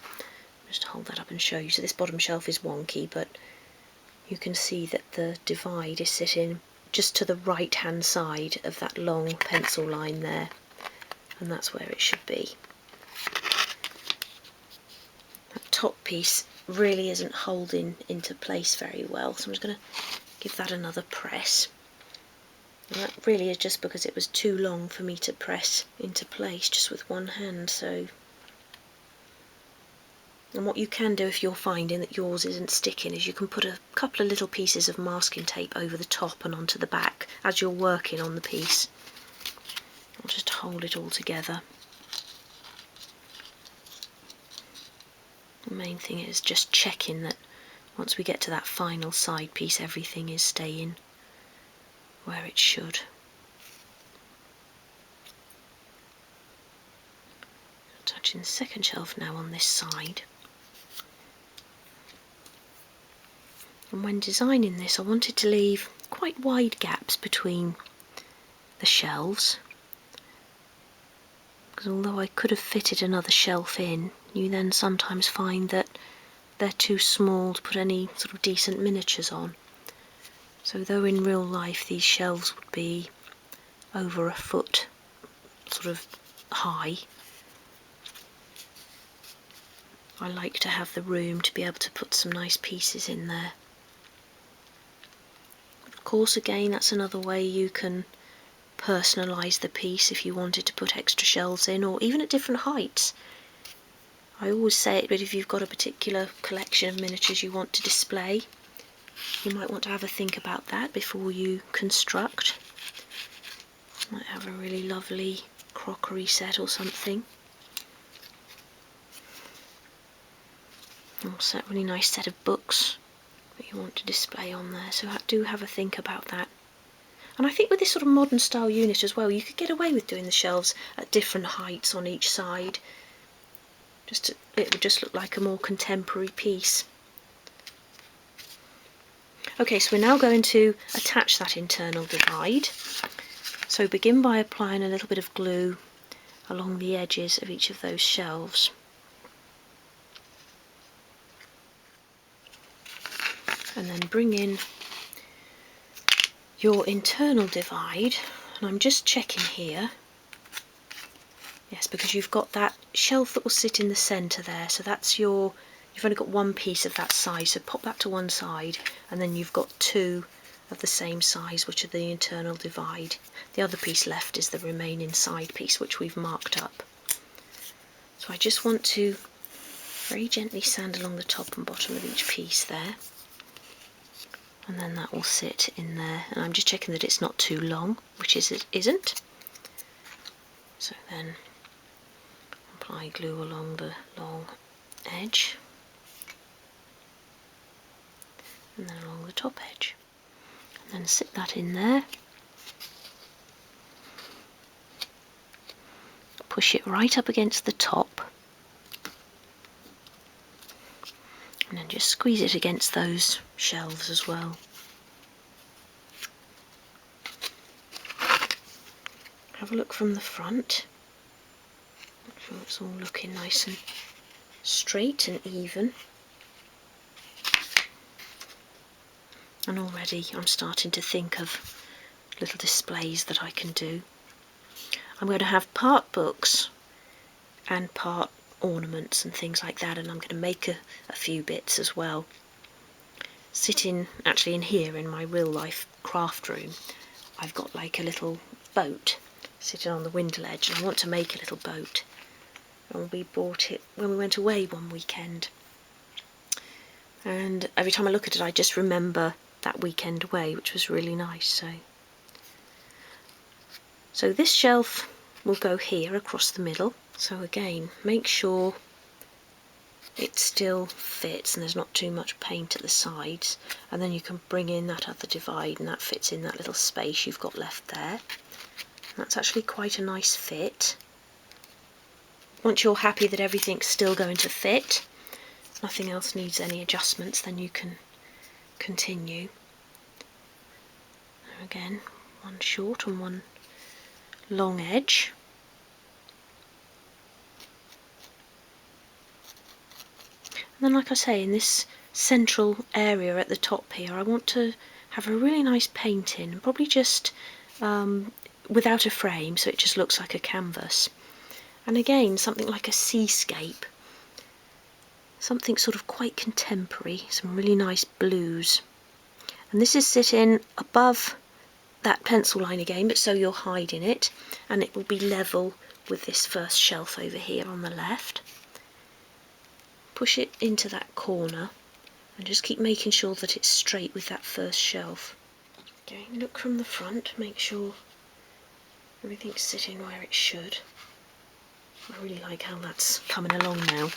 Just hold that up and show you. So this bottom shelf is wonky, but you can see that the divide is sitting just to the right hand side of that long pencil line there, and that's where it should be. That top piece really isn't holding into place very well, so I'm just going to give that another press. And that really is just because it was too long for me to press into place just with one hand. So, and what you can do if you're finding that yours isn't sticking is you can put a couple of little pieces of masking tape over the top and onto the back as you're working on the piece. I'll just hold it all together. The main thing is just checking that once we get to that final side piece, everything is staying where it should. Touching the second shelf now on this side. And when designing this, I wanted to leave quite wide gaps between the shelves, because although I could have fitted another shelf in, you then sometimes find that they're too small to put any sort of decent miniatures on. So though in real life these shelves would be over a foot sort of high, I like to have the room to be able to put some nice pieces in there. Of course, again, that's another way you can personalise the piece if you wanted to put extra shelves in, or even at different heights. I always say it, but if you've got a particular collection of miniatures you want to display, you might want to have a think about that before you construct. Might have a really lovely crockery set or something. Also a really nice set of books that you want to display on there, so do have a think about that. And I think with this sort of modern style unit as well, you could get away with doing the shelves at different heights on each side. It would just look like a more contemporary piece. Okay, so we're now going to attach that internal divide. So begin by applying a little bit of glue along the edges of each of those shelves. And then bring in your internal divide, and I'm just checking here. Yes, because you've got that shelf that will sit in the centre there, so that's you've only got one piece of that size, so pop that to one side, and then you've got two of the same size, which are the internal divide. The other piece left is the remaining side piece, which we've marked up. So I just want to very gently sand along the top and bottom of each piece there, and then that will sit in there, and I'm just checking that it's not too long, which it isn't. So then apply glue along the long edge and then along the top edge, and then sit that in there, push it right up against the top, and then just squeeze it against those shelves as well. Have a look from the front, make sure it's all looking nice and straight and even. And already I'm starting to think of little displays that I can do. I'm going to have part books and part ornaments and things like that, and I'm going to make a few bits as well. Sitting actually in here in my real life craft room, I've got like a little boat sitting on the window ledge, and I want to make a little boat. And we bought it when we went away one weekend, and every time I look at it I just remember that weekend away, which was really nice. So this shelf will go here across the middle, so again make sure it still fits and there's not too much paint at the sides, and then you can bring in that other divide and that fits in that little space you've got left there. That's actually quite a nice fit. Once you're happy that everything's still going to fit, nothing else needs any adjustments, then you can continue. Again, one short and one long edge. And then, like I say, in this central area at the top here, I want to have a really nice painting, probably just without a frame, so it just looks like a canvas. And again, something like a seascape, something sort of quite contemporary, some really nice blues. And this is sitting above that pencil line again, but so you're hiding it, and it will be level with this first shelf over here on the left. Push it into that corner and just keep making sure that it's straight with that first shelf. Okay, look from the front, make sure everything's sitting where it should. I really like how that's coming along now.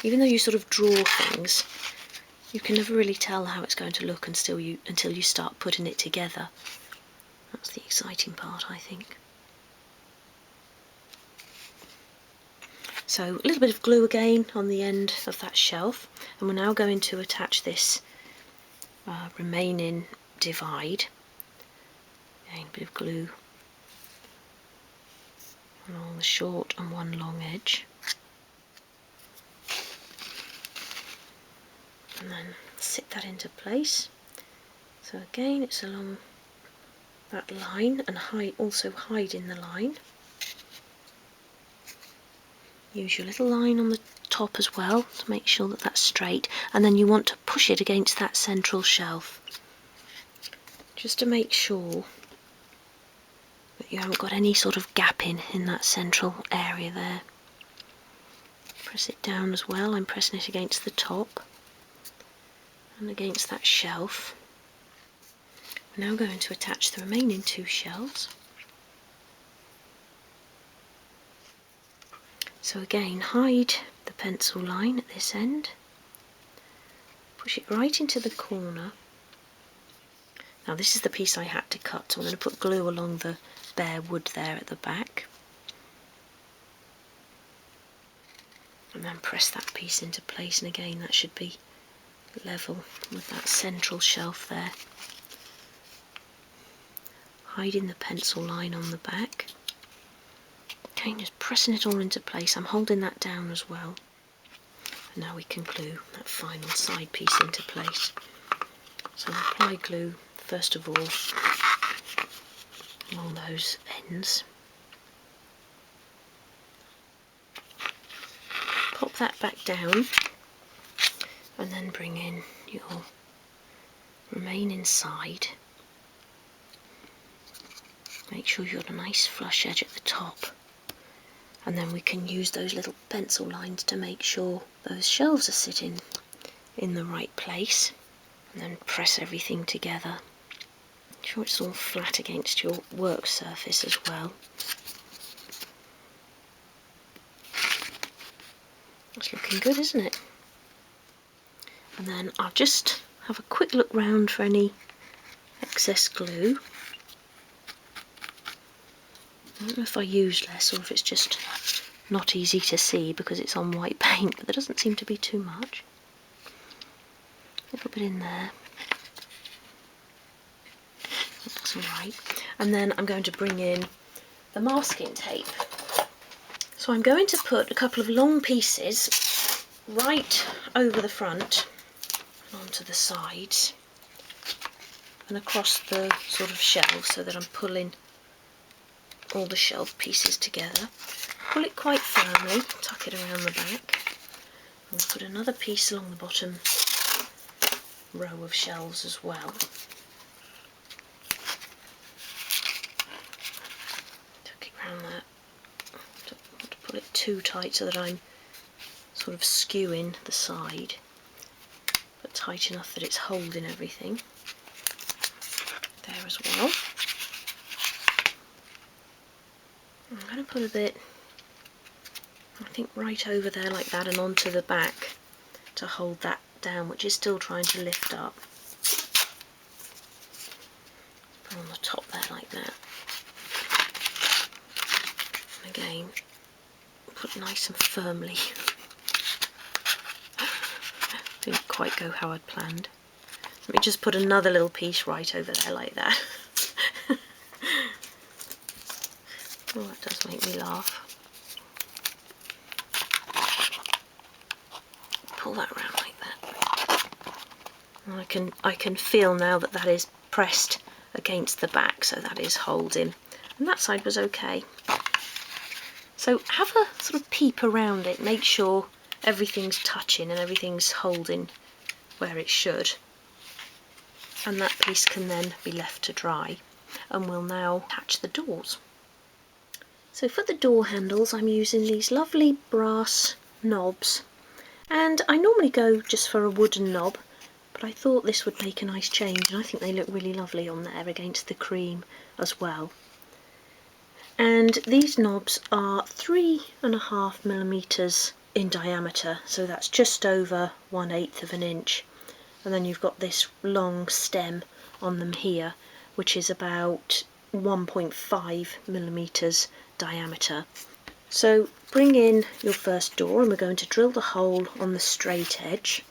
Even though you sort of draw things, you can never really tell how it's going to look until you start putting it together. That's the exciting part, I think. So a little bit of glue again on the end of that shelf, and we're now going to attach this remaining divide. Again, a bit of glue along the short and one long edge. And then sit that into place. So again, it's along that line, and also hide in the line. Use your little line on the top as well to make sure that that's straight, and then you want to push it against that central shelf just to make sure that you haven't got any sort of gap in that central area there. Press it down as well. I'm pressing it against the top and against that shelf. We're now going to attach the remaining two shelves. So again, hide the pencil line at this end, push it right into the corner. Now this is the piece I had to cut, so I'm going to put glue along the bare wood there at the back. And then press that piece into place, and again that should be level with that central shelf there. Hiding the pencil line on the back. Okay, just pressing it all into place. I'm holding that down as well. And now we can glue that final side piece into place. So apply glue first of all along those ends. Pop that back down and then bring in your remaining side. Make sure you've got a nice flush edge at the top. And then we can use those little pencil lines to make sure those shelves are sitting in the right place. And then press everything together. Make sure it's all flat against your work surface as well. It's looking good, isn't it? And then I'll just have a quick look round for any excess glue. I don't know if I use less or if it's just not easy to see because it's on white paint, but there doesn't seem to be too much. A little bit in there. That's alright. And then I'm going to bring in the masking tape. So I'm going to put a couple of long pieces right over the front and onto the sides and across the sort of shelves so that I'm pulling all the shelf pieces together. Pull it quite firmly, tuck it around the back, and we'll put another piece along the bottom row of shelves as well. Tuck it around that. Don't want to pull it too tight so that I'm sort of skewing the side, but tight enough that it's holding everything there as well. I'm going to put a bit, I think, right over there like that and onto the back to hold that down, which is still trying to lift up. Put on the top there like that. And again, put nice and firmly. Didn't quite go how I'd planned. Let me just put another little piece right over there like that. Oh, that does make me laugh. Pull that around like that. And I can feel now that that is pressed against the back, so that is holding. And that side was okay. So have a sort of peep around it, make sure everything's touching and everything's holding where it should. And that piece can then be left to dry. And we'll now attach the doors. So for the door handles I'm using these lovely brass knobs, and I normally go just for a wooden knob, but I thought this would make a nice change, and I think they look really lovely on there against the cream as well. And these knobs are 3.5mm in diameter, so that's just over 1/8 of an inch. And then you've got this long stem on them here, which is about 1.5 millimeters diameter. So bring in your first door, and we're going to drill the hole on the straight edge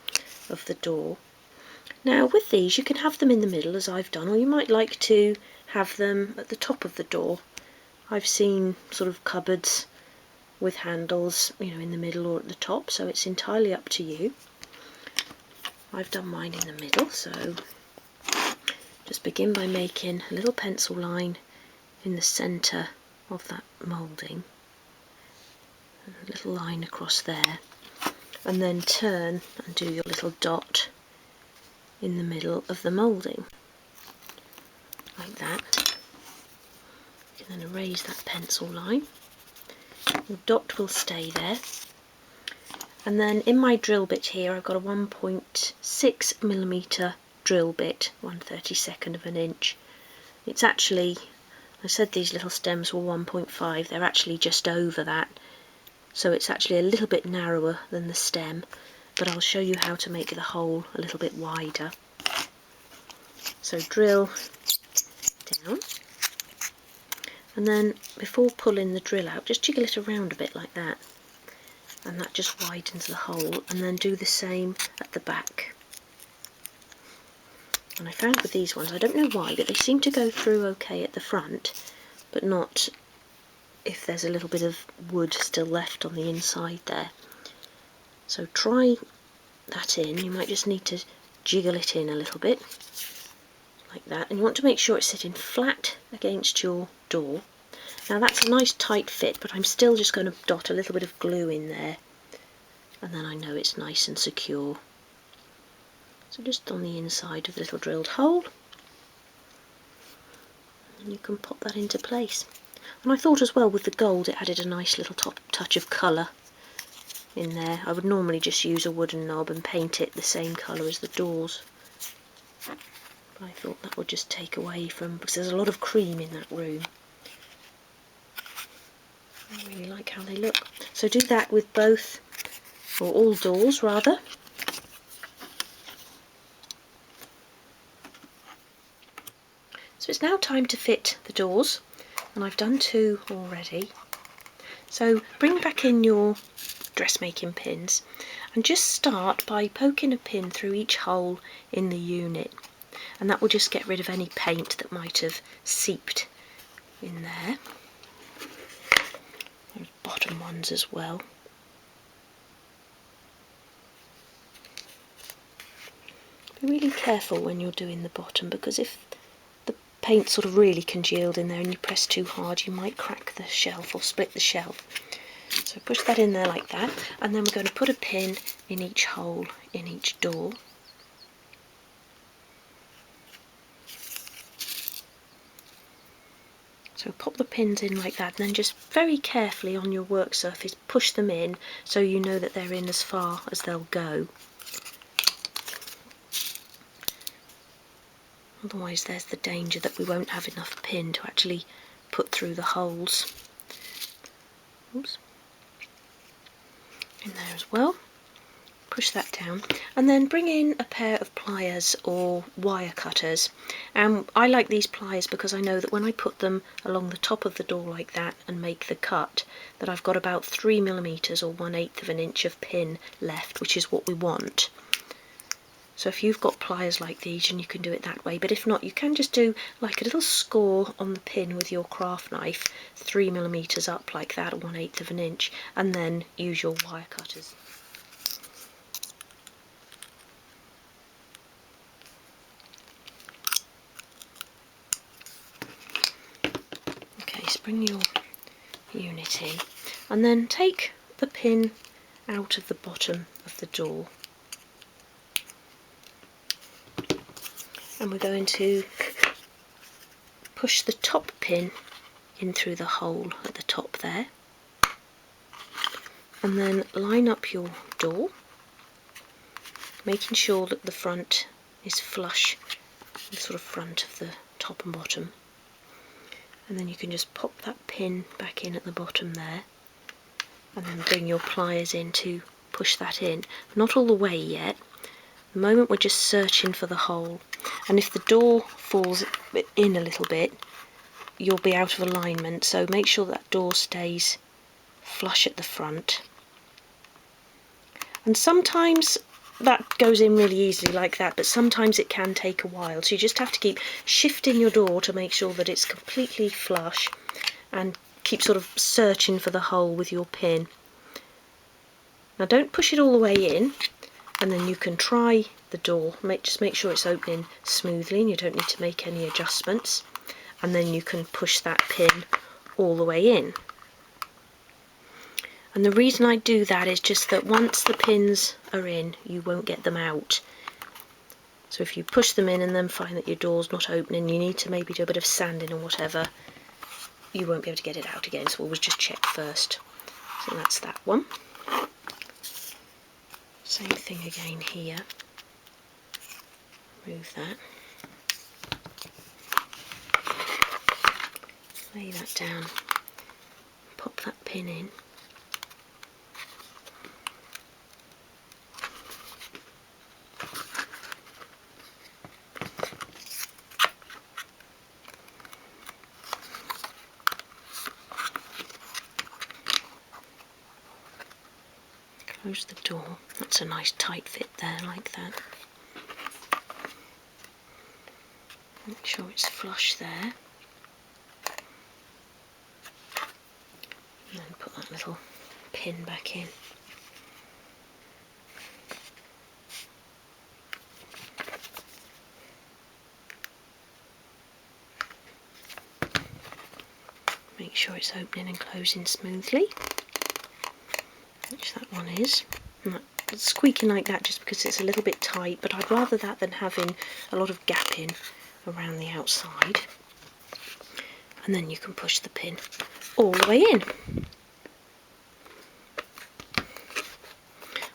of the door. Now with these you can have them in the middle as I've done, or you might like to have them at the top of the door. I've seen sort of cupboards with handles, you know, in the middle or at the top, so it's entirely up to you. I've done mine in the middle, so just begin by making a little pencil line in the centre of that moulding, and a little line across there, and then turn and do your little dot in the middle of the moulding, like that. You can then erase that pencil line. The dot will stay there. And then in my drill bit here I've got a 1.6 millimeter drill bit, 1/32 of an inch. It's actually, I said these little stems were 1.5, they're actually just over that, so it's actually a little bit narrower than the stem, but I'll show you how to make the hole a little bit wider. So drill down, and then before pulling the drill out, just jiggle it around a bit like that, and that just widens the hole, and then do the same at the back. And I found with these ones, I don't know why, but they seem to go through okay at the front, but not if there's a little bit of wood still left on the inside there. So try that in. You might just need to jiggle it in a little bit, like that, and you want to make sure it's sitting flat against your door. Now that's a nice tight fit, but I'm still just going to dot a little bit of glue in there, and then I know it's nice and secure. So just on the inside of the little drilled hole, and you can pop that into place. And I thought as well with the gold it added a nice little top touch of colour in there. I would normally just use a wooden knob and paint it the same colour as the doors, but I thought that would just take away from, because there's a lot of cream in that room. I really like how they look. So do that with both, or all doors rather. So it's now time to fit the doors, and I've done 2 already. So bring back in your dressmaking pins and just start by poking a pin through each hole in the unit, and that will just get rid of any paint that might have seeped in there. Those bottom ones as well. Be really careful when you're doing the bottom, because if the paint sort of really congealed in there and you press too hard, you might crack the shelf or split the shelf. So push that in there like that, and then we're going to put a pin in each hole in each door. So pop the pins in like that, and then just very carefully on your work surface push them in so you know that they're in as far as they'll go. Otherwise there's the danger that we won't have enough pin to actually put through the holes. Oops. In there as well. Push that down, and then bring in a pair of pliers or wire cutters. I like these pliers because I know that when I put them along the top of the door like that and make the cut, that I've got about 3 millimeters or 1/8 of an inch of pin left, which is what we want. So if you've got pliers like these, and you can do it that way, but if not, you can just do like a little score on the pin with your craft knife, 3 millimeters up like that, or 1/8 of an inch, and then use your wire cutters. Bring your unit in, and then take the pin out of the bottom of the door, and we're going to push the top pin in through the hole at the top there, and then line up your door, making sure that the front is flush with the sort of front of the top and bottom. And then you can just pop that pin back in at the bottom there, and then bring your pliers in to push that in. Not all the way yet. At the moment we're just searching for the hole, and if the door falls in a little bit, you'll be out of alignment, so make sure that door stays flush at the front. And sometimes that goes in really easily like that, but sometimes it can take a while, so you just have to keep shifting your door to make sure that it's completely flush, and keep sort of searching for the hole with your pin. Now don't push it all the way in, and then you can try the door. Just make sure it's opening smoothly and you don't need to make any adjustments, and then you can push that pin all the way in. And the reason I do that is just that once the pins are in, you won't get them out. So if you push them in and then find that your door's not opening, you need to maybe do a bit of sanding or whatever, you won't be able to get it out again, so always just check first. So that's that one. Same thing again here. Remove that. Lay that down. Pop that pin in. Close the door. That's a nice tight fit there, like that. Make sure it's flush there. And then put that little pin back in. Make sure it's opening and closing smoothly, which that one is. And it's squeaking like that just because it's a little bit tight, but I'd rather that than having a lot of gapping around the outside. And then you can push the pin all the way in.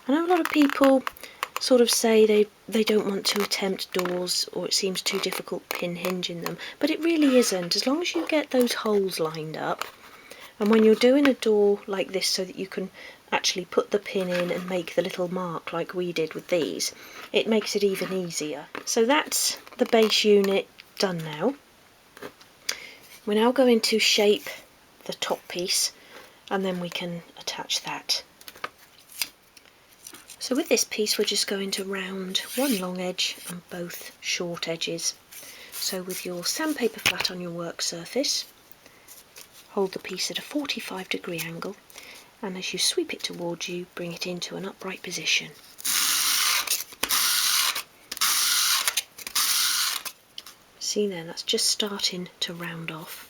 I know a lot of people sort of say they don't want to attempt doors, or it seems too difficult pin hinging them, but it really isn't, as long as you get those holes lined up. And when you're doing a door like this, so that you can actually put the pin in and make the little mark like we did with these, it makes it even easier. So that's the base unit done now. We're now going to shape the top piece, and then we can attach that. So with this piece we're just going to round one long edge and both short edges. So with your sandpaper flat on your work surface, hold the piece at a 45-degree angle, and as you sweep it towards you, bring it into an upright position. See there, that's just starting to round off.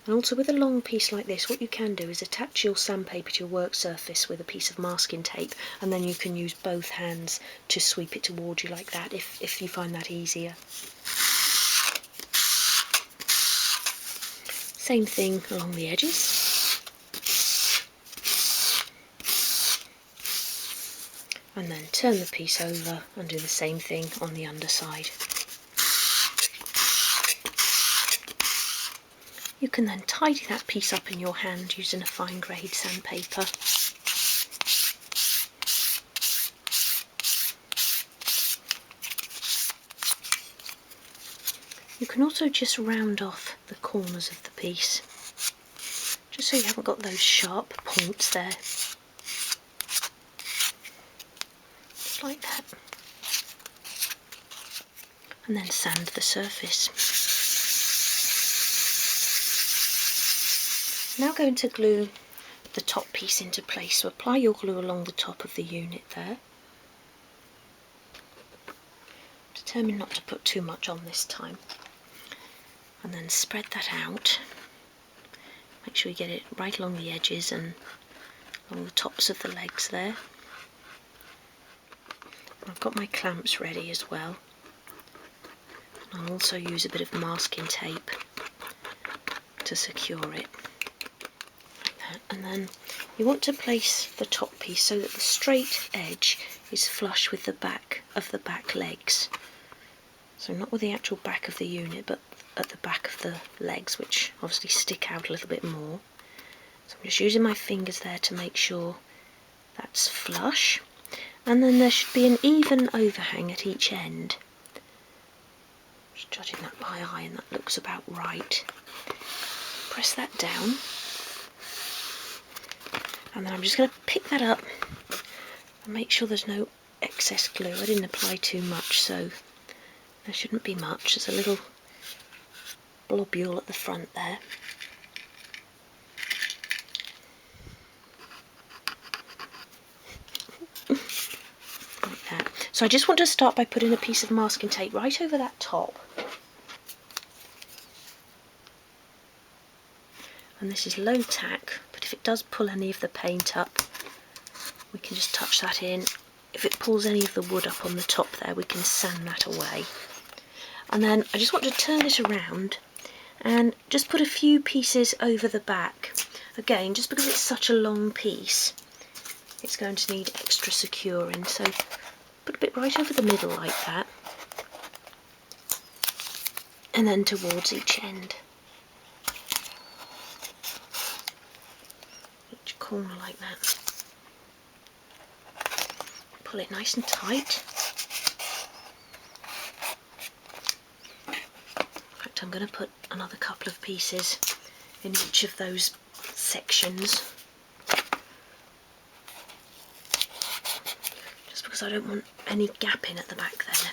And also with a long piece like this, what you can do is attach your sandpaper to your work surface with a piece of masking tape, and then you can use both hands to sweep it towards you like that if you find that easier. Same thing along the edges. And then turn the piece over and do the same thing on the underside. You can then tidy that piece up in your hand using a fine grade sandpaper. You can also just round off the corners of the piece, just so you haven't got those sharp points there. Just like that. And then sand the surface. Now going to glue the top piece into place, so apply your glue along the top of the unit there. Determine not to put too much on this time. And then spread that out. Make sure you get it right along the edges and along the tops of the legs there. I've got my clamps ready as well. I'll also use a bit of masking tape to secure it. And then you want to place the top piece so that the straight edge is flush with the back of the back legs. So not with the actual back of the unit, but at the back of the legs, which obviously stick out a little bit more. So I'm just using my fingers there to make sure that's flush. And then there should be an even overhang at each end. Just judging that by eye, and that looks about right. Press that down. And then I'm just going to pick that up and make sure there's no excess glue. I didn't apply too much, so there shouldn't be much. There's a little globule at the front there. Like that. So I just want to start by putting a piece of masking tape right over that top. And this is low tack, but if it does pull any of the paint up, we can just touch that in. If it pulls any of the wood up on the top there, we can sand that away. And then I just want to turn this around and just put a few pieces over the back. Again, just because it's such a long piece, it's going to need extra securing. So put a bit right over the middle like that, and then towards each end. Each corner like that. Pull it nice and tight. In fact, I'm going to put another couple of pieces in each of those sections, just because I don't want any gapping at the back there.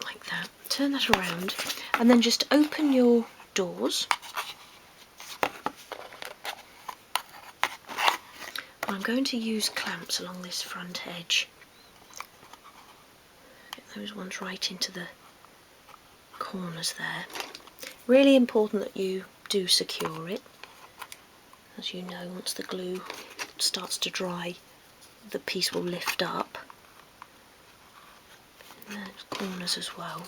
Like that. Turn that around and then just open your doors. I'm going to use clamps along this front edge. Get those ones right into the corners there. Really important that you do secure it. As you know, once the glue starts to dry, the piece will lift up. And those corners as well.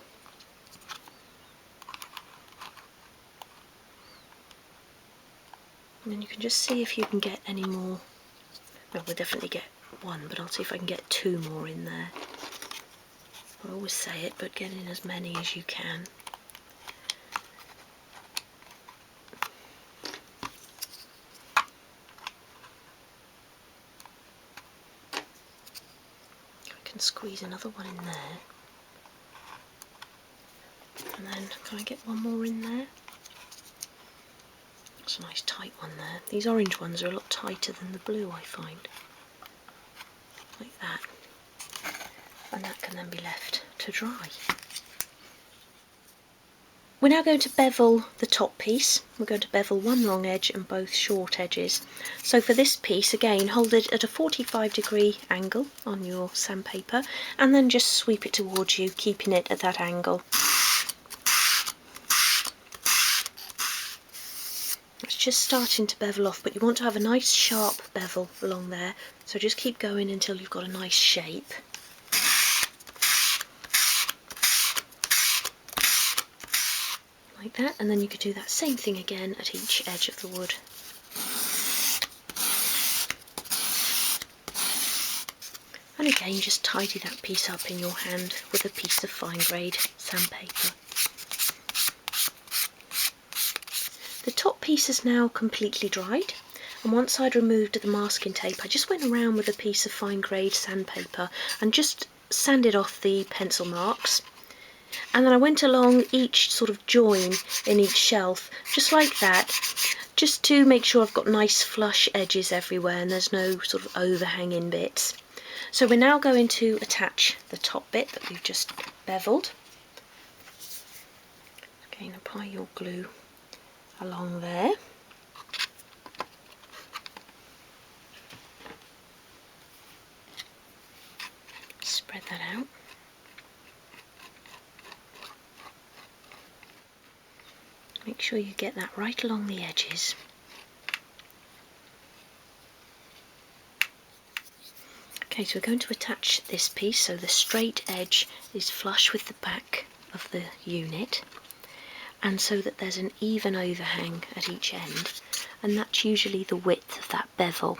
And then you can just see if you can get any more. Well, we'll definitely get one, but I'll see if I can get two more in there. I always say it, but get in as many as you can. I can squeeze another one in there. And then, can I get one more in there? That's a nice tight one there. These orange ones are a lot tighter than the blue, I find. Like that. And that can then be left to dry. We're now going to bevel the top piece. We're going to bevel one long edge and both short edges. So for this piece, again, hold it at a 45-degree angle on your sandpaper and then just sweep it towards you, keeping it at that angle. It's just starting to bevel off, but you want to have a nice sharp bevel along there, so just keep going until you've got a nice shape. Like that, and then you could do that same thing again at each edge of the wood. And again, just tidy that piece up in your hand with a piece of fine grade sandpaper. The top piece is now completely dried, and once I'd removed the masking tape, I just went around with a piece of fine grade sandpaper and just sanded off the pencil marks. And then I went along each sort of join in each shelf, just like that, just to make sure I've got nice flush edges everywhere and there's no sort of overhanging bits. So we're now going to attach the top bit that we've just beveled. Again, apply your glue along there. Spread that out. Make sure you get that right along the edges. Okay, so we're going to attach this piece so the straight edge is flush with the back of the unit, and so that there's an even overhang at each end, and that's usually the width of that bevel.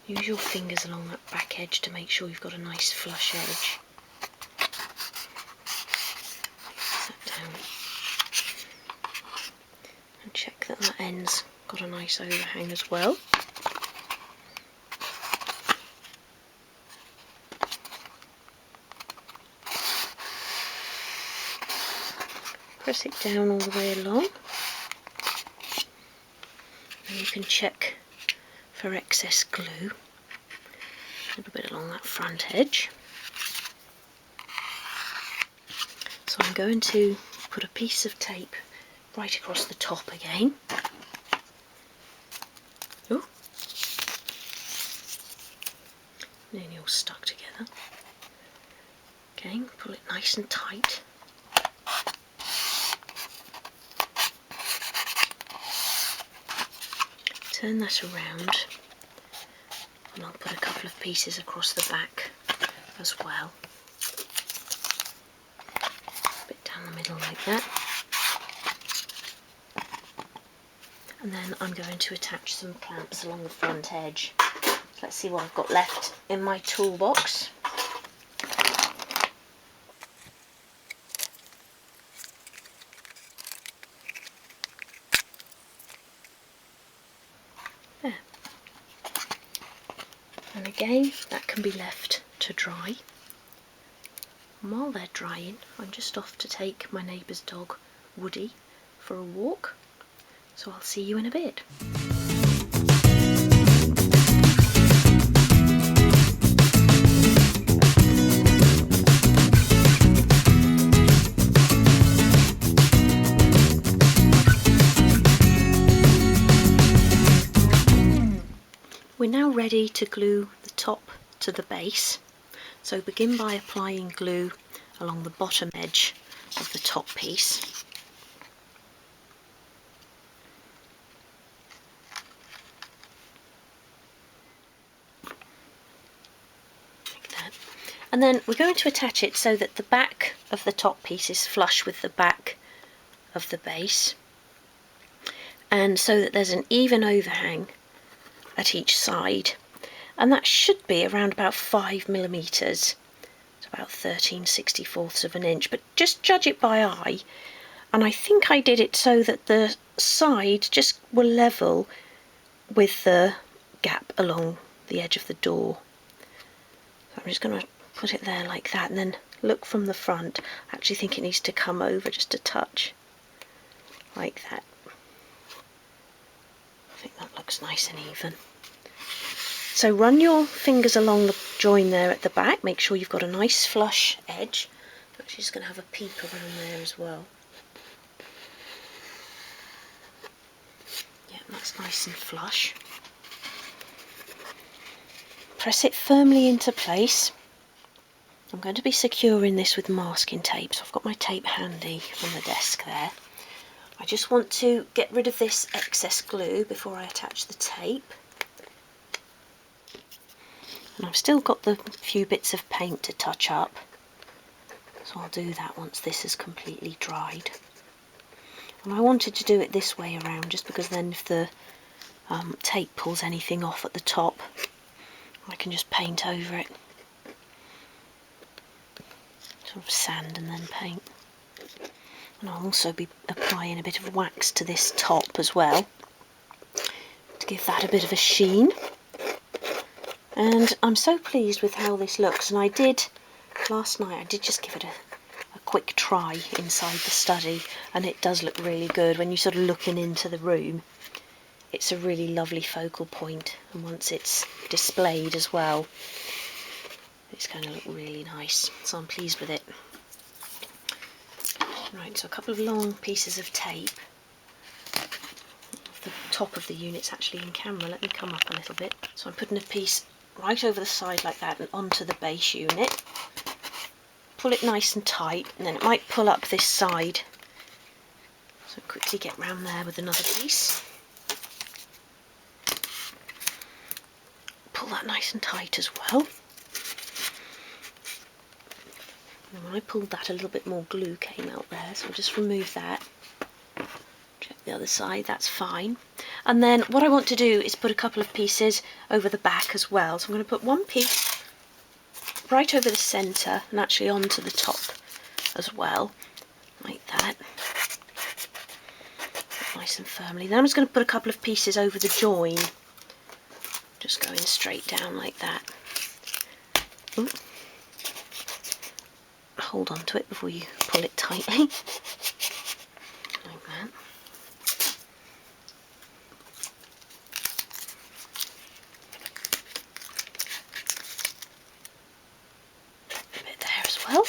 Use your fingers along that back edge to make sure you've got a nice flush edge. that that end's got a nice overhang as well. Press it down all the way along, and you can check for excess glue. A little bit along that front edge. So I'm going to put a piece of tape right across the top again. Oh, nearly all stuck together. Again, pull it nice and tight. Turn that around, and I'll put a couple of pieces across the back as well. A bit down the middle like that. And then I'm going to attach some clamps along the front edge. Let's see what I've got left in my toolbox. There. And again, that can be left to dry. And while they're drying, I'm just off to take my neighbour's dog, Woody, for a walk. So I'll see you in a bit. We're now ready to glue the top to the base, so begin by applying glue along the bottom edge of the top piece. Like that. And then we're going to attach it so that the back of the top piece is flush with the back of the base, and so that there's an even overhang at each side, and that should be around about 5mm. It's about 13/64 of an inch, but just judge it by eye. And I think I did it so that the sides just were level with the gap along the edge of the door. So I'm just going to put it there like that, and then look from the front. I actually think it needs to come over just a touch like that. I think that looks nice and even. So run your fingers along the join there at the back, make sure you've got a nice flush edge. I'm actually just going to have a peek around there as well. Yeah, that's nice and flush. Press it firmly into place. I'm going to be securing this with masking tape, so I've got my tape handy on the desk there. I just want to get rid of this excess glue before I attach the tape. And I've still got the few bits of paint to touch up, so I'll do that once this is completely dried. And I wanted to do it this way around just because then if the tape pulls anything off at the top, I can just paint over it. Sort of sand and then paint. And I'll also be applying a bit of wax to this top as well to give that a bit of a sheen. And I'm so pleased with how this looks, and I did last night, I did just give it a quick try inside the study, and it does look really good. When you're sort of looking into the room, it's a really lovely focal point, and once it's displayed as well, it's going to look really nice, so I'm pleased with it. Right, so a couple of long pieces of tape. The top of the unit's actually in camera, let me come up a little bit. So I'm putting a piece right over the side like that and onto the base unit. Pull it nice and tight, and then it might pull up this side. So quickly get round there with another piece. Pull that nice and tight as well. And when I pulled that, a little bit more glue came out there, so I'll just remove that. Check the other side, that's fine. And then what I want to do is put a couple of pieces over the back as well. So I'm going to put one piece right over the centre and actually onto the top as well, like that. nice and firmly. Then I'm just going to put a couple of pieces over the join, just going straight down like that. Ooh. Hold on to it before you pull it tightly, like that. A bit there as well.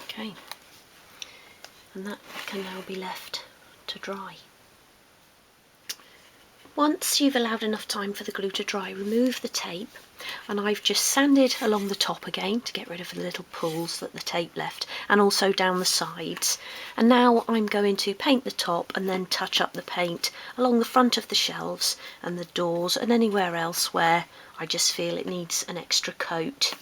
Okay, and that can now be left to dry. Once you've allowed enough time for the glue to dry, remove the tape, and I've just sanded along the top again to get rid of the little pulls that the tape left, and also down the sides. And now I'm going to paint the top and then touch up the paint along the front of the shelves and the doors and anywhere else where I just feel it needs an extra coat.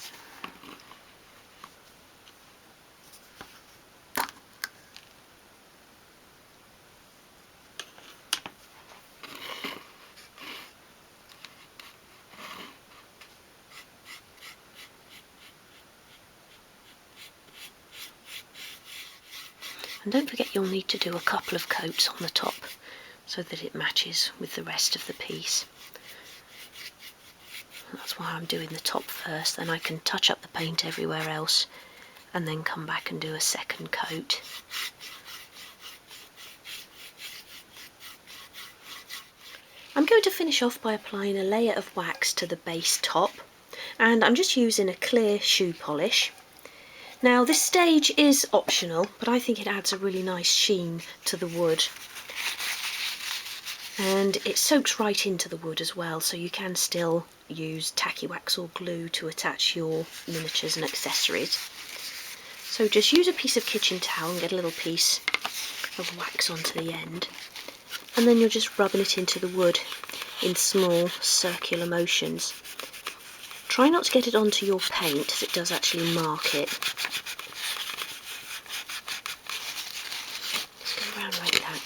And don't forget you'll need to do a couple of coats on the top so that it matches with the rest of the piece. That's why I'm doing the top first, then I can touch up the paint everywhere else and then come back and do a second coat. I'm going to finish off by applying a layer of wax to the base top, and I'm just using a clear shoe polish. Now this stage is optional, but I think it adds a really nice sheen to the wood. And it soaks right into the wood as well, so you can still use tacky wax or glue to attach your miniatures and accessories. So just use a piece of kitchen towel and get a little piece of wax onto the end. And then you're just rubbing it into the wood in small circular motions. Try not to get it onto your paint, as it does actually mark it. Just go around like that.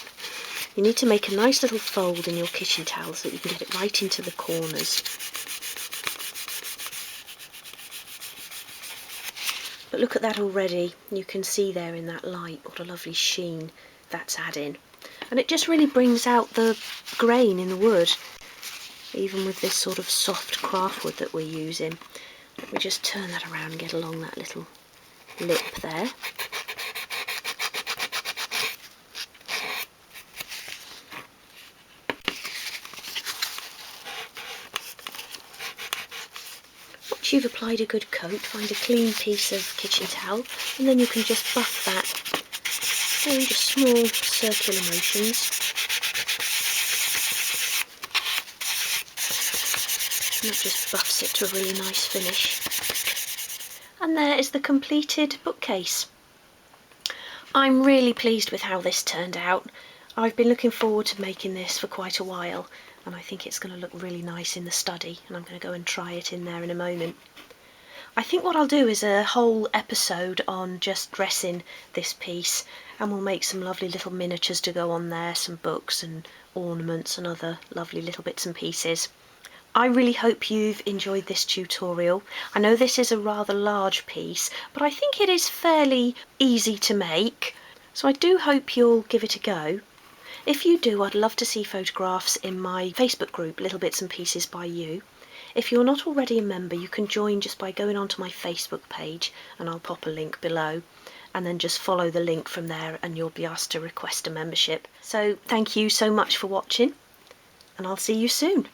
You need to make a nice little fold in your kitchen towel so that you can get it right into the corners. But look at that already. You can see there in that light what a lovely sheen that's adding. And it just really brings out the grain in the wood, even with this sort of soft craft wood that we're using. Let me just turn that around and get along that little lip there. Once you've applied a good coat, find a clean piece of kitchen towel, and then you can just buff that in just small circular motions. And that just buffs it to a really nice finish. And there is the completed bookcase. I'm really pleased with how this turned out. I've been looking forward to making this for quite a while, and I think it's going to look really nice in the study, and I'm going to go and try it in there in a moment. I think what I'll do is a whole episode on just dressing this piece, and we'll make some lovely little miniatures to go on there, some books and ornaments and other lovely little bits and pieces. I really hope you've enjoyed this tutorial. I know this is a rather large piece, but I think it is fairly easy to make, so I do hope you'll give it a go. If you do, I'd love to see photographs in my Facebook group, Little Bits and Pieces by You. If you're not already a member, you can join just by going onto my Facebook page, and I'll pop a link below, and then just follow the link from there and you'll be asked to request a membership. So thank you so much for watching, and I'll see you soon.